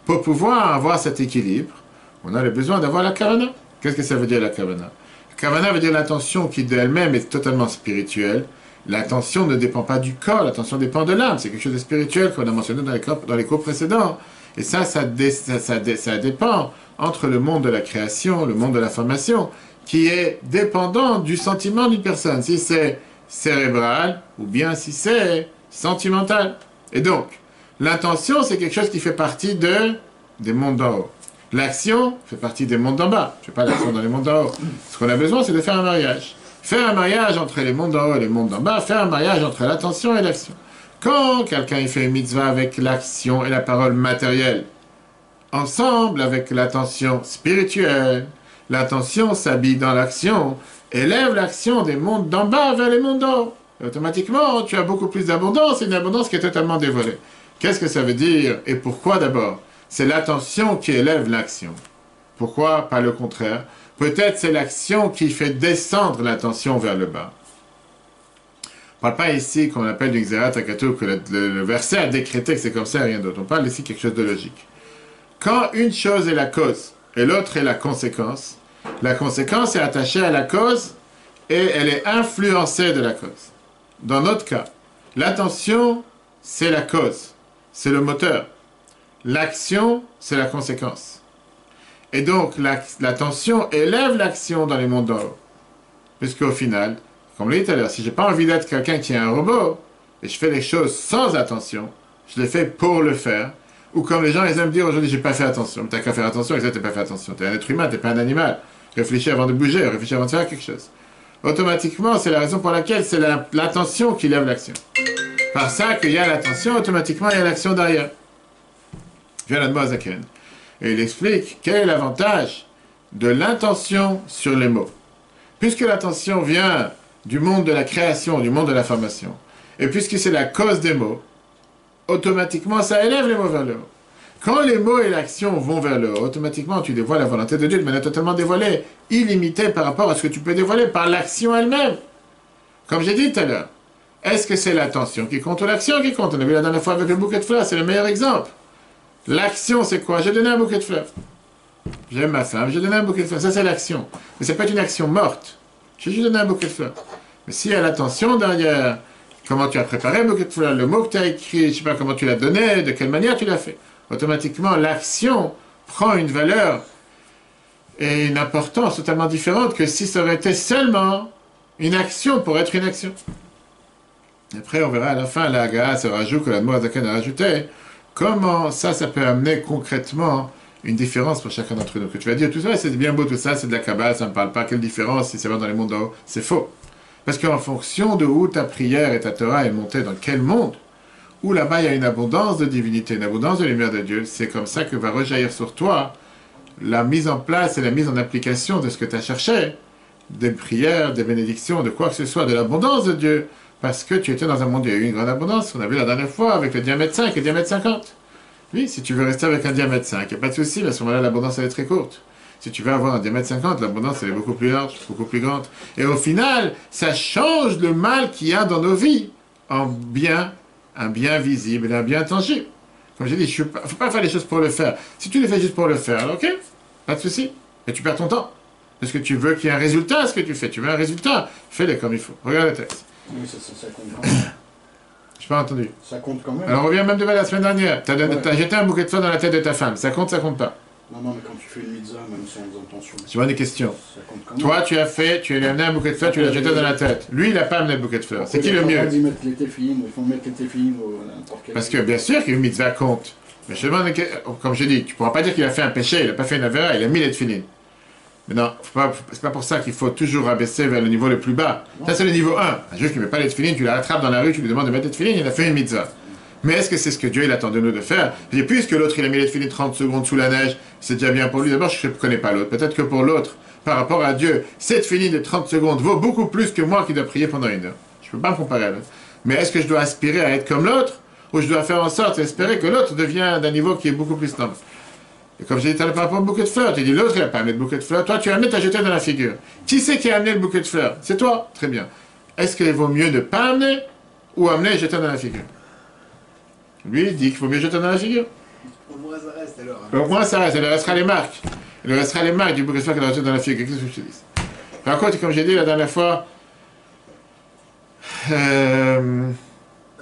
Pour pouvoir avoir cet équilibre, on a le besoin d'avoir la kavana. Qu'est-ce que ça veut dire la kavana? La kavana veut dire l'intention qui d'elle-même est totalement spirituelle. L'intention ne dépend pas du corps, l'intention dépend de l'âme. C'est quelque chose de spirituel qu'on a mentionné dans les cours précédents. Et ça dépend entre le monde de la création, le monde de la formation, qui est dépendant du sentiment d'une personne. Si c'est cérébral ou bien si c'est sentimental. Et donc, l'intention, c'est quelque chose qui fait partie des mondes d'en haut. L'action fait partie des mondes d'en bas. Je ne fais pas l'action dans les mondes d'en haut. Ce qu'on a besoin, c'est de faire un mariage. Faire un mariage entre les mondes d'en haut et les mondes d'en bas, faire un mariage entre l'attention et l'action. Quand quelqu'un fait une mitzvah avec l'action et la parole matérielle, ensemble avec l'attention spirituelle, l'attention s'habille dans l'action, élève l'action des mondes d'en bas vers les mondes d'en haut. Automatiquement, tu as beaucoup plus d'abondance, et une abondance qui est totalement dévoilée. Qu'est-ce que ça veut dire et pourquoi d'abord? C'est l'attention qui élève l'action. Pourquoi pas le contraire? Peut-être c'est l'action qui fait descendre l'attention vers le bas. On ne parle pas ici qu'on appelle du Xerat Akatou, que le verset a décrété que c'est comme ça et rien d'autre. On parle ici quelque chose de logique. Quand une chose est la cause et l'autre est la conséquence est attachée à la cause et elle est influencée de la cause. Dans notre cas, l'attention, c'est la cause, c'est le moteur. L'action, c'est la conséquence. Et donc, l'attention élève l'action dans les mondes d'en haut. Puisqu'au final, comme je l'ai dit tout à l'heure, si je n'ai pas envie d'être quelqu'un qui est un robot, et je fais les choses sans attention, je les fais pour le faire, ou comme les gens ils aiment dire aujourd'hui, j'ai pas fait attention. Mais t'as qu'à faire attention, et ça, t'as pas fait attention. T'es un être humain, t'es pas un animal. Réfléchis avant de bouger, réfléchis avant de faire quelque chose. Automatiquement, c'est la raison pour laquelle c'est l'attention qui lève l'action. Par ça qu'il y a l'attention, automatiquement, il y a l'action derrière. Vient l'Admoazaken. Et il explique quel est l'avantage de l'intention sur les mots. Puisque l'attention vient du monde de la création, du monde de la formation, et puisque c'est la cause des mots, automatiquement ça élève les mots vers le haut. Quand les mots et l'action vont vers le haut, automatiquement tu dévoiles la volonté de Dieu de manière totalement dévoilée, illimitée par rapport à ce que tu peux dévoiler par l'action elle-même. Comme j'ai dit tout à l'heure, est-ce que c'est l'attention qui compte ou l'action qui compte? On a vu la dernière fois avec le bouquet de fleurs, c'est le meilleur exemple. L'action, c'est quoi? J'ai donné un bouquet de fleurs. J'aime ma femme, j'ai donné un bouquet de fleurs. Ça, c'est l'action. Mais ça peut être une action morte. J'ai juste donné un bouquet de fleurs. Mais s'il y a l'attention derrière, comment tu as préparé le bouquet de fleurs, le mot que tu as écrit, je ne sais pas comment tu l'as donné, de quelle manière tu l'as fait. Automatiquement, l'action prend une valeur et une importance totalement différente que si ça aurait été seulement une action pour être une action. Après, on verra à la fin, la Haga se rajoute, que la Moazaken a rajouté, comment ça peut amener concrètement une différence pour chacun d'entre nous. Que tu vas dire, tout ça, c'est bien beau, tout ça, c'est de la Kabbale, ça ne me parle pas. Quelle différence si c'est dans les mondes d'en haut? C'est faux. Parce qu'en fonction de où ta prière et ta Torah est montée, dans quel monde, où là-bas il y a une abondance de divinité, une abondance de lumière de Dieu, c'est comme ça que va rejaillir sur toi la mise en place et la mise en application de ce que tu as cherché, des prières, des bénédictions, de quoi que ce soit, de l'abondance de Dieu, parce que tu étais dans un monde où il y a eu une grande abondance. On a vu la dernière fois avec le diamètre 5 et le diamètre 50. Oui, si tu veux rester avec un diamètre 5, il n'y a pas de souci, mais à ce moment-là, l'abondance elle est très courte. Si tu veux avoir un diamètre 50, l'abondance elle est beaucoup plus large, beaucoup plus grande. Et au final, ça change le mal qu'il y a dans nos vies en bien, un bien visible et un bien tangible. Comme j'ai dit, il ne faut pas faire les choses pour le faire. Si tu les fais juste pour le faire, alors ok, pas de souci. Et tu perds ton temps. Parce que tu veux qu'il y ait un résultat à ce que tu fais. Tu veux un résultat, fais-le comme il faut. Regarde le texte. Oui, ça compte quand même. Je n'ai pas entendu. Ça compte quand même. Alors on revient même de la semaine dernière. Tu as jeté un bouquet de fleurs dans la tête de ta femme. Ça compte pas. Non, mais quand tu fais une mitzvah, même sans intention. Tu vois des questions. Ça compte quand même. Toi, tu lui as amené un bouquet de fleurs, tu l'as jeté dans la tête. Lui, il n'a pas amené le bouquet de fleurs. C'est qui le mieux? Ils mettent les téphilines, il faut mettre les téphilines n'importe quel. Parce que bien sûr qu'une mitzvah compte. Mais je te demande, comme je dis, tu ne pourras pas dire qu'il a fait un péché, il n'a pas fait une avéra, il a mis les téphilines. Mais non, c'est pas pour ça qu'il faut toujours rabaisser vers le niveau le plus bas. Ça, c'est le niveau 1. Un juif qui ne met pas les téphilines, tu la rattrapes dans la rue, tu lui demandes de mettre les téphilines, il a fait une mitzvah. Mais est-ce que c'est ce que Dieu il attend de nous de faire? Et puisque l'autre il a mis les téphilines 30 secondes sous la neige, c'est déjà bien pour lui. D'abord, je ne connais pas l'autre. Peut-être que pour l'autre, par rapport à Dieu, cette téphilines de 30 secondes vaut beaucoup plus que moi qui dois prier pendant 1 heure. Je ne peux pas me comparer à l'autre. Mais est-ce que je dois aspirer à être comme l'autre? Ou je dois faire en sorte d'espérer que l'autre devienne d'un niveau qui est beaucoup plus noble? Et comme j'ai dit, tu as par rapport au bouquet de fleurs, tu dis l'autre il n'a pas amené le bouquet de fleurs, toi tu as amené, tu as jeté dans la figure. Qui c'est qui a amené le bouquet de fleurs? C'est toi? Très bien. Est-ce qu'il vaut mieux ne pas amener ou amener et jeter dans la figure? Lui, il dit qu'il faut mieux jeter dans la figure. Au moins ça reste alors. Au moins ça reste, il restera les marques. Il restera les marques du bouquet de fleurs qu'il a jeté dans la figure. Qu'est-ce que je te dis? Par contre, comme j'ai dit la dernière fois, Non,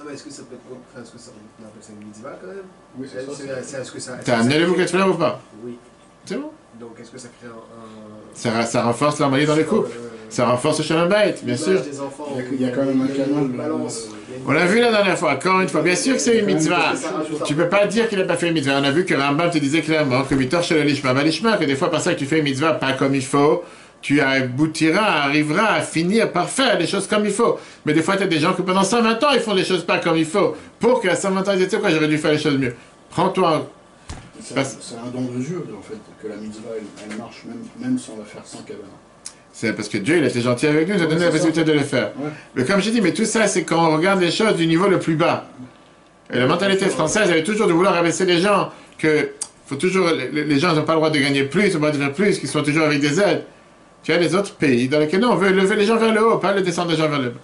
mais est-ce que ça peut être. Enfin, est-ce que ça. On appelle ça une mitzvah quand même? Oui, c'est ça. T'as amené le bouquet de fleurs ou pas? Oui. C'est bon. Donc est-ce que ça crée un. Ça renforce l'harmonie dans les couples. Ça renforce le shalom bayit, bien sûr. Il y a quand même un canal de balance. On l'a vu la dernière fois, encore une fois. Bien sûr que c'est une mitzvah. Tu peux pas dire qu'il n'a pas fait une mitzvah. On a vu que Rambam te disait clairement que Vitor chez le lishma, que des fois, par ça que tu fais une mitzvah pas comme il faut, tu arriveras à finir par faire les choses comme il faut. Mais des fois, tu as des gens qui pendant 120 ans, ils font les choses pas comme il faut. Pour qu'à 120 ans, ils disent, quoi, j'aurais dû faire les choses mieux. Prends-toi. C'est un don de Dieu, en fait, que la mitzvah, elle marche, même si on va faire sans kavana. C'est parce que Dieu, il a été gentil avec nous, il nous a donné la possibilité de le faire. Ouais. Mais comme j'ai dit, mais tout ça, c'est quand on regarde les choses du niveau le plus bas. Et la mentalité française, elle est toujours de vouloir abaisser les gens, que faut toujours, les gens n'ont pas le droit de gagner plus, ils n'ont pas le droit de faire plus, qu'ils sont toujours avec des aides. Tu as les autres pays dans lesquels non, on veut lever les gens vers le haut, pas les descendre les gens vers le bas.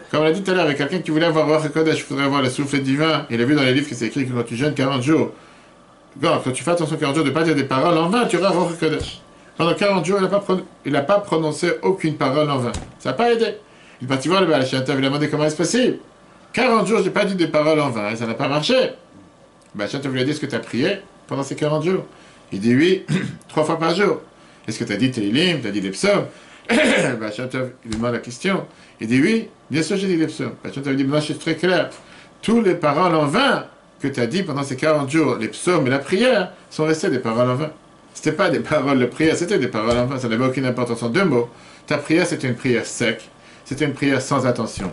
Comme on l'a dit tout à l'heure, avec quelqu'un qui voulait avoir Ruach Kodesh, il faudrait avoir le souffle divin. Il a vu dans les livres que c'est écrit que quand tu jeûnes 40 jours, quand tu fais attention 40 jours de ne pas dire des paroles en vain, tu auras Ruach Kodesh. Pendant 40 jours, il n'a pas prononcé aucune parole en vain. Ça n'a pas aidé. Il est parti voir le Baal Shem Tov, il a demandé comment est-ce possible. 40 jours, je n'ai pas dit des paroles en vain, et ça n'a pas marché. Le Baal Shem Tov lui a dit, est-ce que tu as prié pendant ces 40 jours? Il dit oui, 3 fois par jour. Est-ce que tu as dit Télim, tu as dit des psaumes? Le Baal Shem Tov, il lui demande la question. Il dit oui, bien sûr j'ai dit des psaumes. Le Baal Shem Tov dit, moi je suis très clair. Toutes les paroles en vain que tu as dit pendant ces 40 jours, les psaumes et la prière, sont restées des paroles en vain. C'était pas des paroles de prière, c'était des paroles en vain, ça n'avait aucune importance. En 2 mots, ta prière c'était une prière sec, c'était une prière sans attention.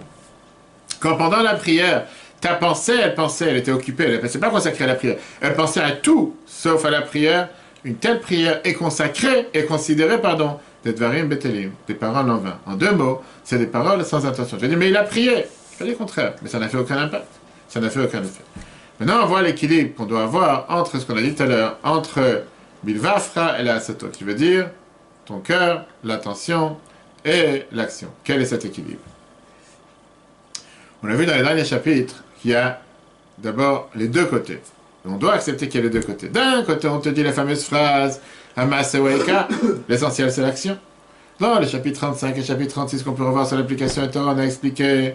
Quand pendant la prière, ta pensée, elle était occupée, elle ne pensait pas consacrée à la prière, elle pensait à tout sauf à la prière. Une telle prière est consacrée, est considérée, des dvarim betelim, des paroles en vain. En 2 mots, c'est des paroles sans intention. Je dis, mais il a prié, je dis le contraire, mais ça n'a fait aucun impact, ça n'a fait aucun effet. Maintenant, on voit l'équilibre qu'on doit avoir entre ce qu'on a dit tout à l'heure, entre Bilvafra et la Sato, qui veut dire ton cœur, l'attention et l'action. Quel est cet équilibre? On a vu dans les derniers chapitres qu'il y a d'abord les 2 côtés. Et on doit accepter qu'il y a les 2 côtés. D'un côté, on te dit la fameuse phrase Hamas Ewaika, l'essentiel c'est l'action. Dans les chapitres 35 et chapitre 36 qu'on peut revoir sur l'application Torah, on a expliqué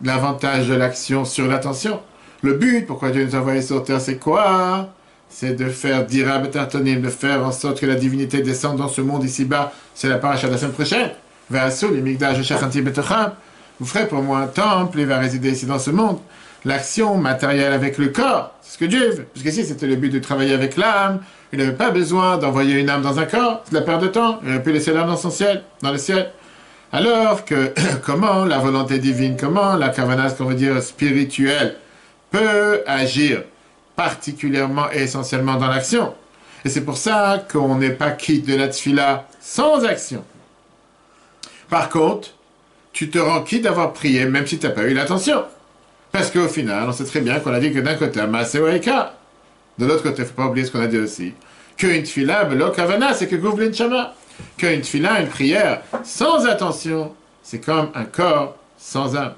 l'avantage de l'action sur l'attention. Le but, pourquoi Dieu nous a envoyés sur terre, c'est quoi? C'est de faire dirab et artonim, de faire en sorte que la divinité descende dans ce monde ici-bas. C'est la paracha de la semaine prochaine. Vous ferez pour moi un temple, il va résider ici dans ce monde. L'action matérielle avec le corps, c'est ce que Dieu veut. Parce qu'ici, c'était le but de travailler avec l'âme. Il n'avait pas besoin d'envoyer une âme dans un corps, c'est de la perte de temps. Il aurait pu laisser l'âme dans le ciel. Alors que, comment la volonté divine, comment la kavana, ce qu'on veut dire spirituelle, peut agir particulièrement et essentiellement dans l'action. Et c'est pour ça qu'on n'est pas quitte de la tfila sans action. Par contre, tu te rends quitte d'avoir prié, même si tu n'as pas eu l'attention. Parce qu'au final, on sait très bien qu'on a dit que d'un côté, Maase Waika, de l'autre côté, il ne faut pas oublier ce qu'on a dit aussi, Qu'une tefila, belo kavana, c'est que gouvlin shama. Qu'une tefila, une prière sans attention, c'est comme un corps sans âme.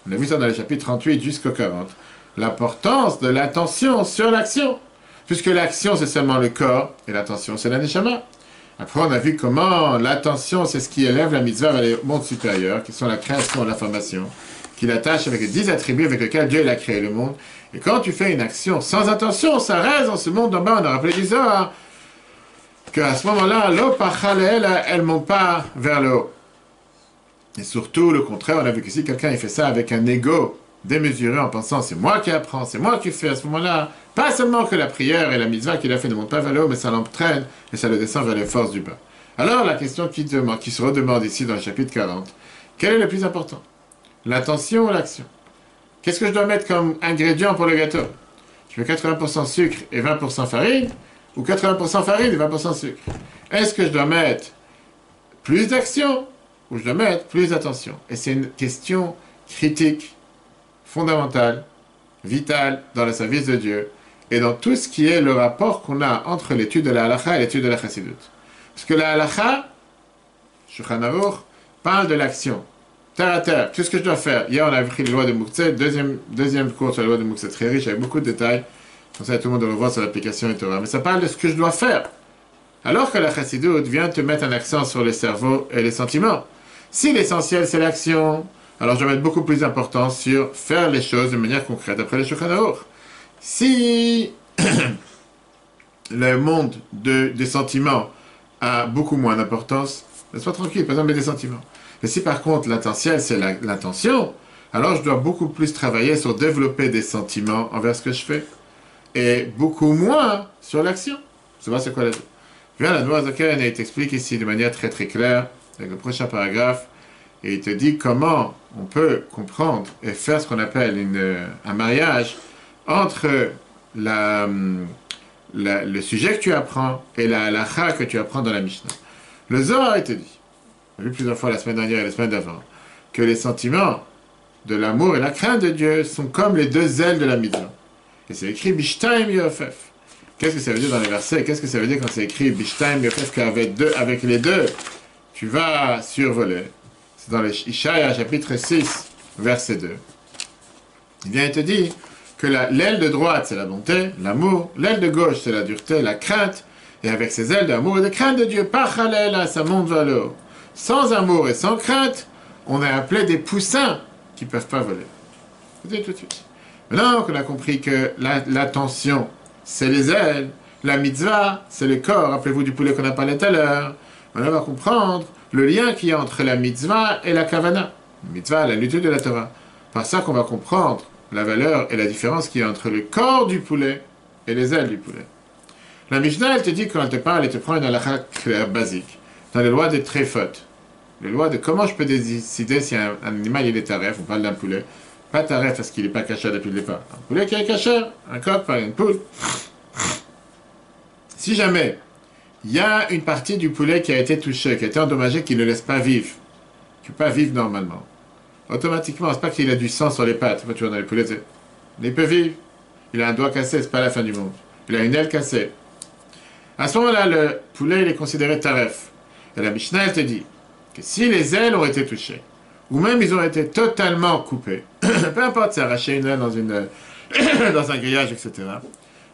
On a vu ça dans les chapitres 38 jusqu'au 40. L'importance de l'attention sur l'action. Puisque l'action, c'est seulement le corps, et l'attention, c'est la neshama. Après, on a vu comment l'attention, c'est ce qui élève la mitzvah vers les mondes supérieurs, qui sont la création et la formation, qui l'attache avec les 10 attributs avec lesquels Dieu a créé le monde. Et quand tu fais une action sans attention, ça reste dans ce monde d'en bas. On a rappelé du Zohar qu'à ce moment-là, l'eau pachal, elle ne monte pas vers le haut. Et surtout, le contraire, on a vu que si quelqu'un il fait ça avec un ego démesuré en pensant c'est moi qui apprends, c'est moi qui fais à ce moment-là, pas seulement que la prière et la mitzvah qu'il a fait ne montent pas vers le haut, mais ça l'entraîne et ça le descend vers les forces du bas. Alors la question qui se redemande ici dans le chapitre 40, quel est le plus important? L'attention ou l'action? Qu'est-ce que je dois mettre comme ingrédient pour le gâteau? Je mets 80% sucre et 20% farine, ou 80% farine et 20% sucre? Est-ce que je dois mettre plus d'action ou je dois mettre plus d'attention? Et c'est une question critique, fondamentale, vitale dans le service de Dieu et dans tout ce qui est le rapport qu'on a entre l'étude de la halakha et l'étude de la chassidut. Parce que la halakha, Shulchan Aruch, parle de l'action. Terre à terre, tout ce que je dois faire. Hier, on a pris les lois de Mouktzeh, deuxième cours sur les lois de Mouktzeh, très riche, avec beaucoup de détails. Comme ça, tout le monde le revoit sur l'application et Torah. Mais ça parle de ce que je dois faire. Alors que la chassidut vient te mettre un accent sur le cerveau et les sentiments. Si l'essentiel, c'est l'action, alors je vais mettre beaucoup plus d'importance sur faire les choses de manière concrète après le Shulchan Aruch. Si le monde des sentiments a beaucoup moins d'importance, laisse-moi tranquille, pas besoin de mettre des sentiments. Mais si par contre l'essentiel c'est l'intention, alors je dois beaucoup plus travailler sur développer des sentiments envers ce que je fais et beaucoup moins sur l'action. Tu vois c'est quoi la vie? Bien, la Noah Zaken t'explique ici de manière très très claire, avec le prochain paragraphe, et il te dit comment on peut comprendre et faire ce qu'on appelle un mariage entre le sujet que tu apprends et la halakha que tu apprends dans la Mishnah. Le Zohar, il te dit, on a vu plusieurs fois la semaine dernière et la semaine d'avant, que les sentiments de l'amour et la crainte de Dieu sont comme les deux ailes de la mitzvah. Et c'est écrit Bishtaim Yofef. Qu'est-ce que ça veut dire dans les versets? Qu'est-ce que ça veut dire quand c'est écrit Bishtaim Yofef qu'avec les deux, tu vas survoler? C'est dans les Ishaïa, chapitre 6, verset 2. Il vient et te dit que l'aile de droite, c'est la bonté, l'amour, l'aile de gauche, c'est la dureté, la crainte, et avec ces ailes d'amour et de crainte de Dieu, Pachalela, ça monte vers le haut. Sans amour et sans crainte, on est appelé des poussins qui ne peuvent pas voler. Écoutez tout de suite. Maintenant qu'on a compris que l'attention, c'est les ailes, la mitzvah, c'est le corps, rappelez-vous du poulet qu'on a parlé tout à l'heure, maintenant on va comprendre le lien qu'il y a entre la mitzvah et la kavana. La mitzvah, la lutte de la Torah. Par ça qu'on va comprendre la valeur et la différence qu'il y a entre le corps du poulet et les ailes du poulet. La Mishnah, elle te dit, quand elle te parle, elle te prend une halakha claire, basique, dans les lois des tréfot, les lois de comment je peux décider si un animal il est taref, on parle d'un poulet, pas taref parce qu'il n'est pas caché depuis le départ. Un poulet qui est caché, un coq, pas une poule. Si jamais il y a une partie du poulet qui a été touchée, qui a été endommagée, qui ne laisse pas vivre, qui ne peut pas vivre normalement, automatiquement, c'est pas qu'il a du sang sur les pattes, tu vois dans les poulets, il peut vivre, il a un doigt cassé, c'est pas la fin du monde, il a une aile cassée. À ce moment-là, le poulet il est considéré taref. Et la Mishnah elle te dit que si les ailes ont été touchées, ou même ils ont été totalement coupés, peu importe, c'est arraché une aile dans un grillage, etc.,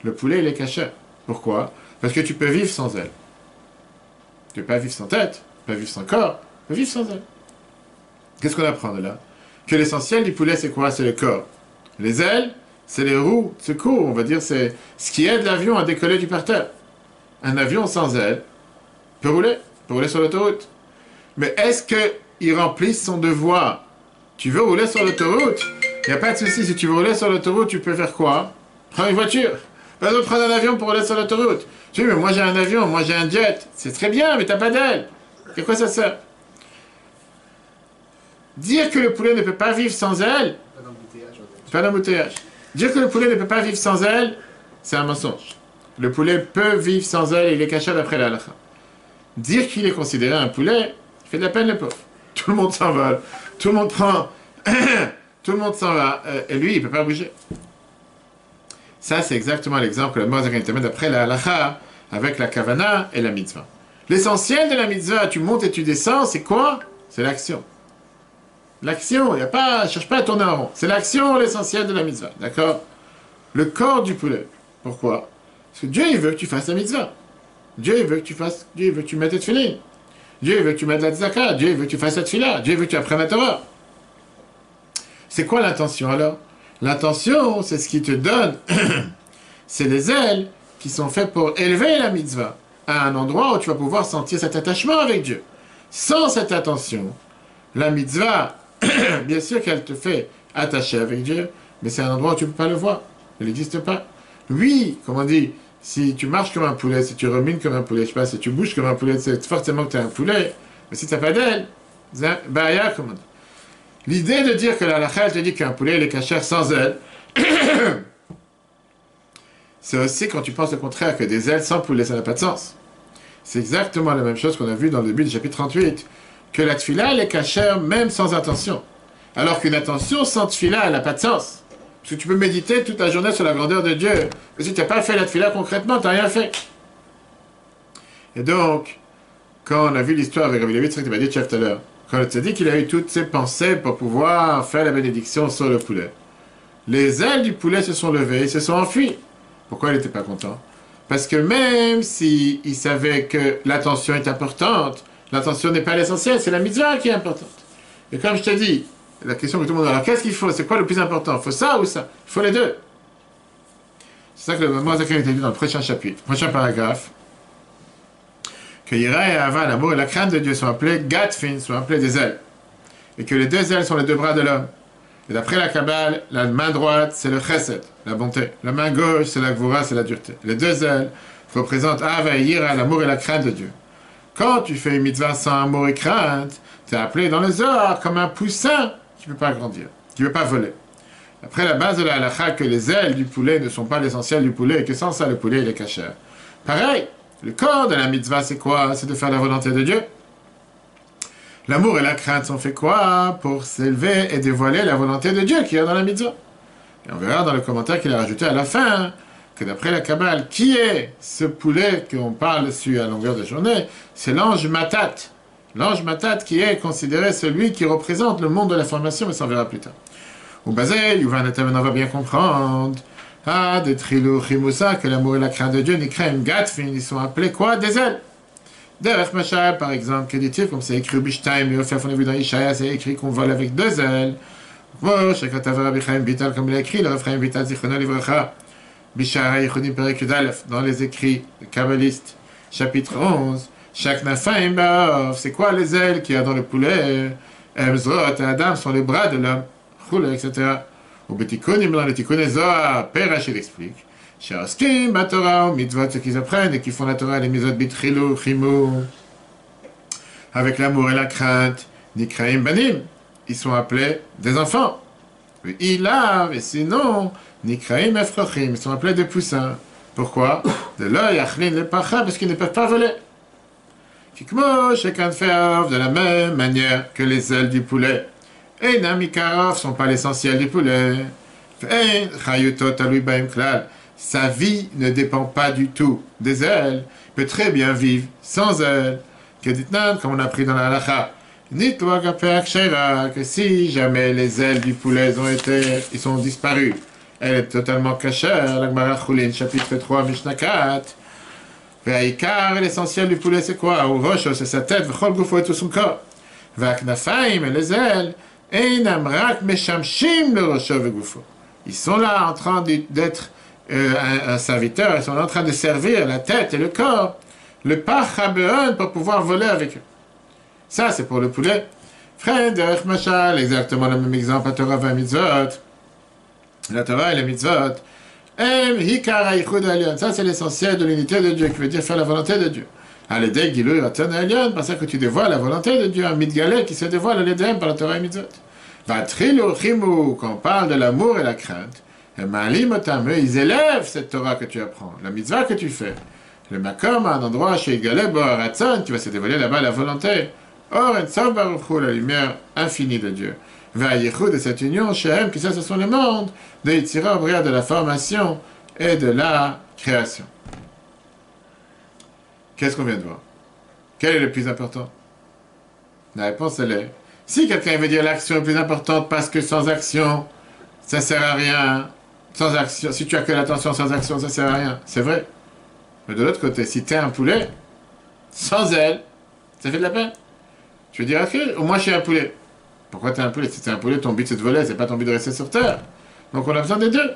le poulet il est caché. Pourquoi? Parce que tu peux vivre sans ailes. Tu ne peux pas vivre sans tête, tu ne peux pas vivre sans corps, tu peux vivre sans ailes. Qu'est-ce qu'on apprend de là? Que l'essentiel du poulet, c'est quoi? C'est le corps. Les ailes, c'est les roues de secours, on va dire, c'est ce qui aide l'avion à décoller du parterre. Un avion sans ailes peut rouler sur l'autoroute. Mais est-ce qu'il remplit son devoir? Tu veux rouler sur l'autoroute? Il n'y a pas de souci, si tu veux rouler sur l'autoroute, tu peux faire quoi? Prends une voiture. Pas besoin de prendre un avion pour rouler sur l'autoroute. Tu dis, mais moi j'ai un avion, moi j'ai un jet. C'est très bien, mais t'as pas d'ailes. À quoi ça sert? Dire que le poulet ne peut pas vivre sans ailes, c'est pas d'embouteillage. Dire que le poulet ne peut pas vivre sans ailes, c'est un mensonge. Le poulet peut vivre sans ailes et il est caché d'après la halakha. Dire qu'il est considéré un poulet, il fait de la peine le pauvre. Tout le monde s'envole, tout le monde prend, tout le monde s'en va, et lui il ne peut pas bouger. Ça c'est exactement l'exemple que la Moazak te met d'après la halakha, avec la kavana et la mitzvah. L'essentiel de la mitzvah, tu montes et tu descends, c'est quoi? C'est l'action. L'action, cherche pas à tourner en rond. C'est l'action, l'essentiel de la mitzvah, d'accord? Le corps du poulet. Pourquoi? Parce que Dieu, il veut que tu fasses la mitzvah. Dieu, il veut que tu mettes tes tefillin. Dieu, il veut que tu mettes la tzaka. Dieu, il veut que tu fasses la tefila. Dieu, il veut que tu apprennes la Torah. C'est quoi l'intention alors? L'intention, c'est ce qui te donne. C'est les ailes qui sont faites pour élever la mitzvah à un endroit où tu vas pouvoir sentir cet attachement avec Dieu. Sans cette attention, la mitzvah, bien sûr qu'elle te fait attacher avec Dieu, mais c'est un endroit où tu ne peux pas le voir. Il n'existe pas. Oui, comme on dit, si tu marches comme un poulet, si tu remines comme un poulet, je sais pas, si tu bouges comme un poulet, c'est forcément que tu es un poulet. Mais si tu n'as pas d'aile, baya, comme on dit. L'idée de dire que la halakha te dit qu'un poulet il est cachère sans ailes, c'est aussi quand tu penses le contraire, que des ailes sans poulet, ça n'a pas de sens. C'est exactement la même chose qu'on a vu dans le début du chapitre 38, que la tefila, elle est cachère même sans intention. Alors qu'une intention sans tefila, elle n'a pas de sens. Parce que tu peux méditer toute la journée sur la grandeur de Dieu, mais si tu n'as pas fait la tefila concrètement, tu n'as rien fait. Et donc, quand on a vu l'histoire avec Rabbi Levi Tzrak Tibaditchev tout à l'heure, quand on s'est dit qu'il a eu toutes ses pensées pour pouvoir faire la bénédiction sur le poulet, les ailes du poulet se sont levées et se sont enfuies. Pourquoi il n'était pas content? Parce que même s'il savait que l'attention est importante, l'attention n'est pas l'essentiel, c'est la mitzvah qui est importante. Et comme je te dis, la question que tout le monde a, alors qu'est-ce qu'il faut? C'est quoi le plus important? Il faut ça ou ça? Il faut les deux. C'est ça que le moment Zacharie était dit dans le prochain chapitre, prochain paragraphe. Que Yira et Ava, l'amour et la crainte de Dieu sont appelés Gatfin, sont appelés des ailes. Et que les deux ailes sont les deux bras de l'homme. Et d'après la Kabbale, la main droite, c'est le chesed, la bonté. La main gauche, c'est la gvura, c'est la dureté. Les deux ailes représentent Ava et Yira, l'amour et la crainte de Dieu. Quand tu fais une mitzvah sans amour et crainte, tu es appelé dans le Zohar comme un poussin qui ne peut pas grandir, qui ne peut pas voler. Après la base de la halakha, que les ailes du poulet ne sont pas l'essentiel du poulet et que sans ça, le poulet, il est cachère. Pareil. Le corps de la mitzvah, c'est quoi? C'est de faire la volonté de Dieu. L'amour et la crainte sont faits quoi? Pour s'élever et dévoiler la volonté de Dieu qui est dans la mitzvah. Et on verra dans le commentaire qu'il a rajouté à la fin que d'après la Kabbale, qui est ce poulet qu'on parle dessus à longueur de journée? C'est l'ange Matat. L'ange Matat qui est considéré celui qui représente le monde de la formation, mais ça on verra plus tard. Au basé, Yuvan Netaven va bien comprendre. Ah, des trilou chimoussa, que l'amour et la crainte de Dieu, Nikraim Gatfin, ils sont appelés quoi? Des ailes. Derech Machal, par exemple, que dit-il, comme c'est écrit au Bishtaim, et au fait, on a vu dans Ishaïa, c'est écrit qu'on vole avec deux ailes. Bon, chaque Tavara Bichaim Vital, comme il a écrit, le refrain Vital Zichrono Livracha, Bishara Yichonim Perek Alef, dans les écrits kabbalistes, chapitre 11, chaque Nafaim Baof, c'est quoi les ailes qu'il y a dans le poulet? Emzrot et Adam sont les bras de l'homme, Choule, etc. Au Betikonim, dans le Tikkun Zohar, Père Rachid explique. Chez Oskim, Batora, au mitzvot, ceux qui apprennent et qui font la Torah, les mitzvot Bitrilou, Chimou, avec l'amour et la crainte, Nikraim Banim, ils sont appelés des enfants. Ilav, et sinon, Nikraim Efrochim, ils sont appelés des poussins. Pourquoi? De l'œil, Achlin, le Pacha, parce qu'ils ne peuvent pas voler. Kikmo, chacun fait de la même manière que les ailes du poulet. Et Namikarov ne sont pas l'essentiel du poulet. Sa vie ne dépend pas du tout des ailes. Il peut très bien vivre sans ailes. Comme on a appris dans la halakha. Que si jamais les ailes du poulet ils sont disparues, elle est totalement cachère. La Gemara Choulin, chapitre 3, Mishnah 4. L'essentiel du poulet, c'est quoi? Ou roche, c'est sa tête, v'chol goufo et tout son corps. V'aknafaim, et les ailes. Ils sont là en train d'être un serviteur, ils sont en train de servir la tête et le corps, le pachabeon pour pouvoir voler avec eux. Ça, c'est pour le poulet. Frère derech machal, exactement le même exemple, la Torah et mitzvot. La Torah et les mitzvot. Ça, c'est l'essentiel de l'unité de Dieu, qui veut dire faire la volonté de Dieu. Par ça que tu dévoiles la volonté de Dieu, un mitgalé qui se dévoile à l'Éden par la Torah et mitzvot. Quand on parle de l'amour et la crainte, ils élèvent cette Torah que tu apprends, la mitzvah que tu fais. Le makom, un endroit chez Galé, Boharatzon, qui va se dévoiler là-bas la volonté. Or, la lumière infinie de Dieu. De cette union, Shem, que ça, ce sont les mondes, de Yitzira, de la formation et de la création. Qu'est-ce qu'on vient de voir? Quel est le plus important? La réponse, elle est... Si quelqu'un veut dire l'action est plus importante parce que sans action, ça ne sert à rien. Sans action, si tu as que l'attention sans action, ça ne sert à rien. C'est vrai. Mais de l'autre côté, si tu es un poulet, sans aile, ça fait de la peine. Tu veux dire, ok, au moins je suis un poulet. Pourquoi tu es un poulet? Si tu es un poulet, ton but c'est de voler, c'est pas ton but de rester sur terre. Donc on a besoin des deux.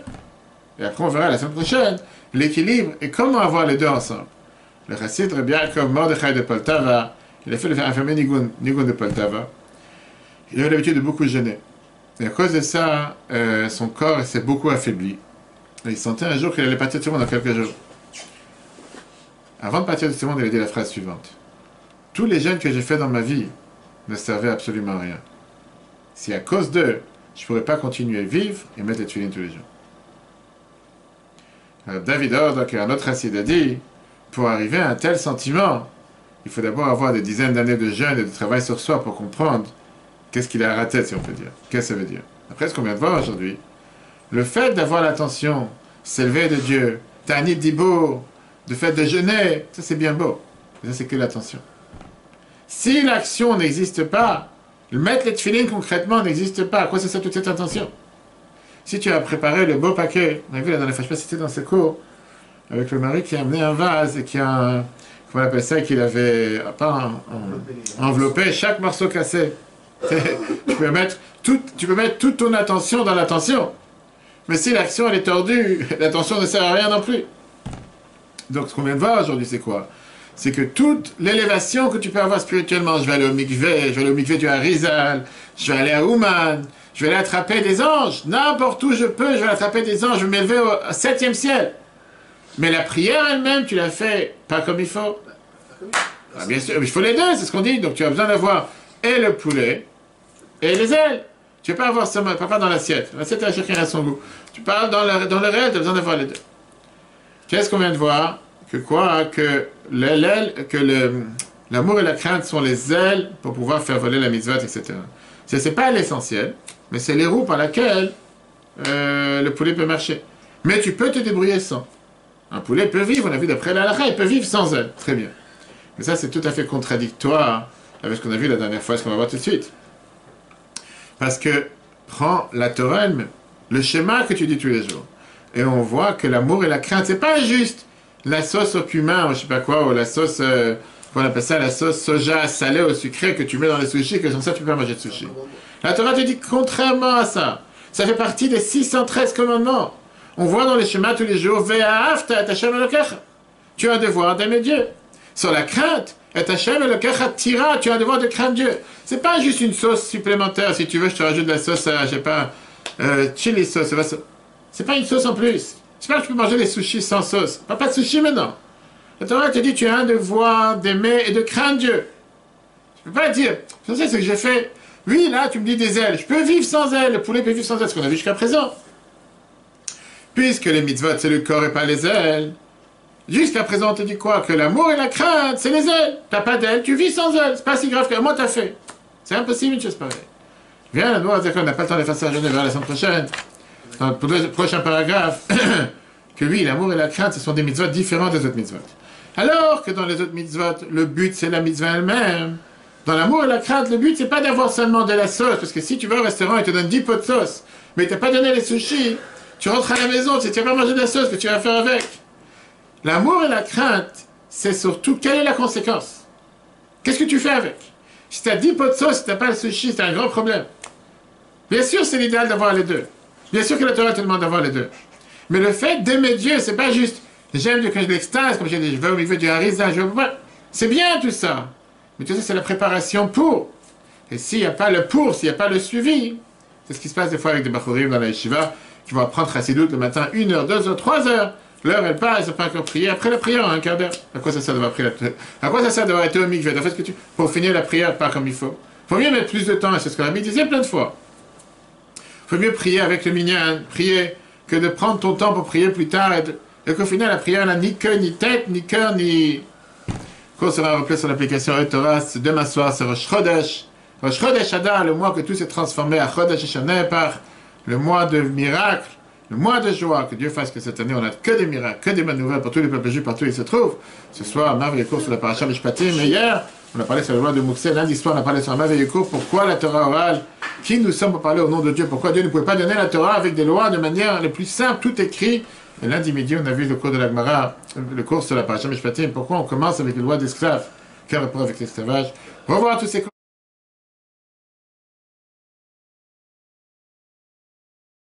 Et après on verra la semaine prochaine l'équilibre et comment avoir les deux ensemble. Le chassid, Rabbi Yaakov Mordechai de Poltava, il a fait le infirmier Nigun de Poltava. Il avait l'habitude de beaucoup jeûner. Et à cause de ça, son corps s'est beaucoup affaibli. Et il sentait un jour qu'il allait partir de ce monde dans quelques jours. Avant de partir de ce monde, il a dit la phrase suivante. Tous les jeûnes que j'ai faits dans ma vie ne servaient absolument à rien. Si à cause d'eux, je ne pourrais pas continuer à vivre et mettre les tefilines tous les jours. Alors David Ordre, qui est un autre chassid, a dit, pour arriver à un tel sentiment, il faut d'abord avoir des dizaines d'années de jeûne et de travail sur soi pour comprendre qu'est-ce qu'il a raté, si on peut dire. Qu'est-ce que ça veut dire? Après ce qu'on vient de voir aujourd'hui, le fait d'avoir l'attention, s'élever de Dieu, Tanit Dibour, le fait de jeûner, ça c'est bien beau. Mais ça c'est que l'attention. Si l'action n'existe pas, le mettre les tefilines concrètement n'existe pas. À quoi ça sert toute cette attention? Si tu as préparé le beau paquet, on a vu la dernière fois, je ne sais pas si c'était dans ce cours, avec le mari qui a amené un vase et qui a, comment on appelle ça, qu'il avait pas enveloppé chaque morceau cassé. Tu peux mettre toute ton attention dans l'attention. Mais si l'action elle est tordue, l'attention ne sert à rien non plus. Donc ce qu'on vient de voir aujourd'hui, c'est quoi? C'est que toute l'élévation que tu peux avoir spirituellement, je vais aller au mikvé du Harizal, je vais aller à Ouman, je vais aller attraper des anges, n'importe où je peux, je vais attraper des anges, je vais m'élever au 7e ciel. Mais la prière elle-même, tu la fais pas comme il faut. Ah, bien sûr, il faut les deux, c'est ce qu'on dit. Donc tu as besoin d'avoir et le poulet et les ailes. Tu ne peux pas avoir seulement, pas dans l'assiette. L'assiette, chacun a son goût. Tu parles dans le réel, tu as besoin d'avoir les deux. Qu'est-ce qu'on vient de voir? Que quoi? Que l'amour et la crainte sont les ailes pour pouvoir faire voler la mitzvah, etc. Ce n'est pas l'essentiel, mais c'est les roues par lesquelles le poulet peut marcher. Mais tu peux te débrouiller sans. Un poulet peut vivre, on a vu d'après la halakha, il peut vivre sans ailes. Très bien. Mais ça, c'est tout à fait contradictoire avec ce qu'on a vu la dernière fois, ce qu'on va voir tout de suite. Parce que, prends la Torah elle-même, le schéma que tu dis tous les jours, et on voit que l'amour et la crainte, c'est pas juste la sauce au cumin, ou je sais pas quoi, ou la sauce, on appelle ça la sauce soja salée au sucré que tu mets dans les sushis, que sans ça tu peux pas manger de sushi. La Torah te dit contrairement à ça. Ça fait partie des 613 commandements. On voit dans les schémas tous les jours, Ve'ahavta et Hashem Elokecha. Tu as un devoir d'aimer Dieu. Sur la crainte, et Hashem Elokecha tira, tu as un devoir de craindre Dieu. C'est pas juste une sauce supplémentaire. Si tu veux, je te rajoute de la sauce, je sais pas, chili sauce. C'est pas une sauce en plus. C'est pas que tu peux manger des sushis sans sauce. Pas de sushi maintenant. La Torah te dit tu as un devoir d'aimer et de craindre Dieu. Je peux pas dire, je sais ce que j'ai fait. Oui, là, tu me dis des ailes. Je peux vivre sans ailes. Le poulet peut vivre sans ailes, ce qu'on a vu jusqu'à présent. Puisque les mitzvot, c'est le corps et pas les ailes. Jusqu'à présent, on te dit quoi? Que l'amour et la crainte, c'est les ailes. T'as pas d'ailes, tu vis sans ailes. C'est pas si grave que moi, t'as fait. C'est impossible une chose pareille. Viens, la noix, on n'a pas le temps de faire ça, je vais vers la semaine prochaine. Pour le prochain paragraphe, que oui, l'amour et la crainte, ce sont des mitzvot différents des autres mitzvot. Alors que dans les autres mitzvot, le but, c'est la mitzvah elle-même. Dans l'amour et la crainte, le but, c'est pas d'avoir seulement de la sauce. Parce que si tu vas au restaurant et te donne 10 pots de sauce, mais t'as pas donné les sushis, tu rentres à la maison, tu vas pas manger de la sauce, que tu vas faire avec. L'amour et la crainte, c'est surtout quelle est la conséquence. Qu'est-ce que tu fais avec? Si tu as 10 pots de sauce, si tu n'as pas le sushi, c'est un grand problème. Bien sûr, c'est l'idéal d'avoir les deux. Bien sûr que la Torah te demande d'avoir les deux. Mais le fait d'aimer Dieu, c'est pas juste j'aime Dieu quand je l'extase, comme j'ai dit, je vais au milieu du harizal, c'est bien tout ça. Mais tout ça, c'est la préparation pour. Et s'il n'y a pas le pour, s'il n'y a pas le suivi, c'est ce qui se passe des fois avec des bachorim dans la yeshiva, qui vont apprendre Chassidut le matin, 1 heure, 2 heures, 3 heures. L'heure, elle passe, ils n'ont pas encore prié. Après la prière, un quart d'heure. À quoi ça sert d'avoir prié à quoi ça sert d'avoir été au mikvé? Pour finir la prière, pas comme il faut. Il faut mieux mettre plus de temps, et c'est ce que l'ami disait plein de fois. Il faut mieux prier avec le minyan, prier, que de prendre ton temps pour prier plus tard, et qu'au final, la prière n'a ni queue, ni tête, ni cœur, ni... Qu'on sera rappelé sur l'application Torah, demain soir, c'est Rosh Chodesh. Rosh Chodesh Adar, le mois que tout s'est transformé à Chodesh Hashanah par le mois de miracle, le mois de joie, que Dieu fasse que cette année on a que des miracles, que des bonnes nouvelles pour tous les peuples juifs partout où ils se trouvent. Ce soir, merveilleux cours sur la paracha Mishpatim, mais hier, on a parlé sur la loi de Mouxé, lundi soir, on a parlé sur un merveilleux cours, pourquoi la Torah orale, qui nous sommes pour parler au nom de Dieu, pourquoi Dieu ne pouvait pas donner la Torah avec des lois de manière les plus simple, tout écrit. Et lundi midi, on a vu le cours de la Gemara, le cours sur la paracha Mishpatim, pourquoi on commence avec les lois d'esclaves, quel rapport avec l'esclavage. Revoir tous ces cours.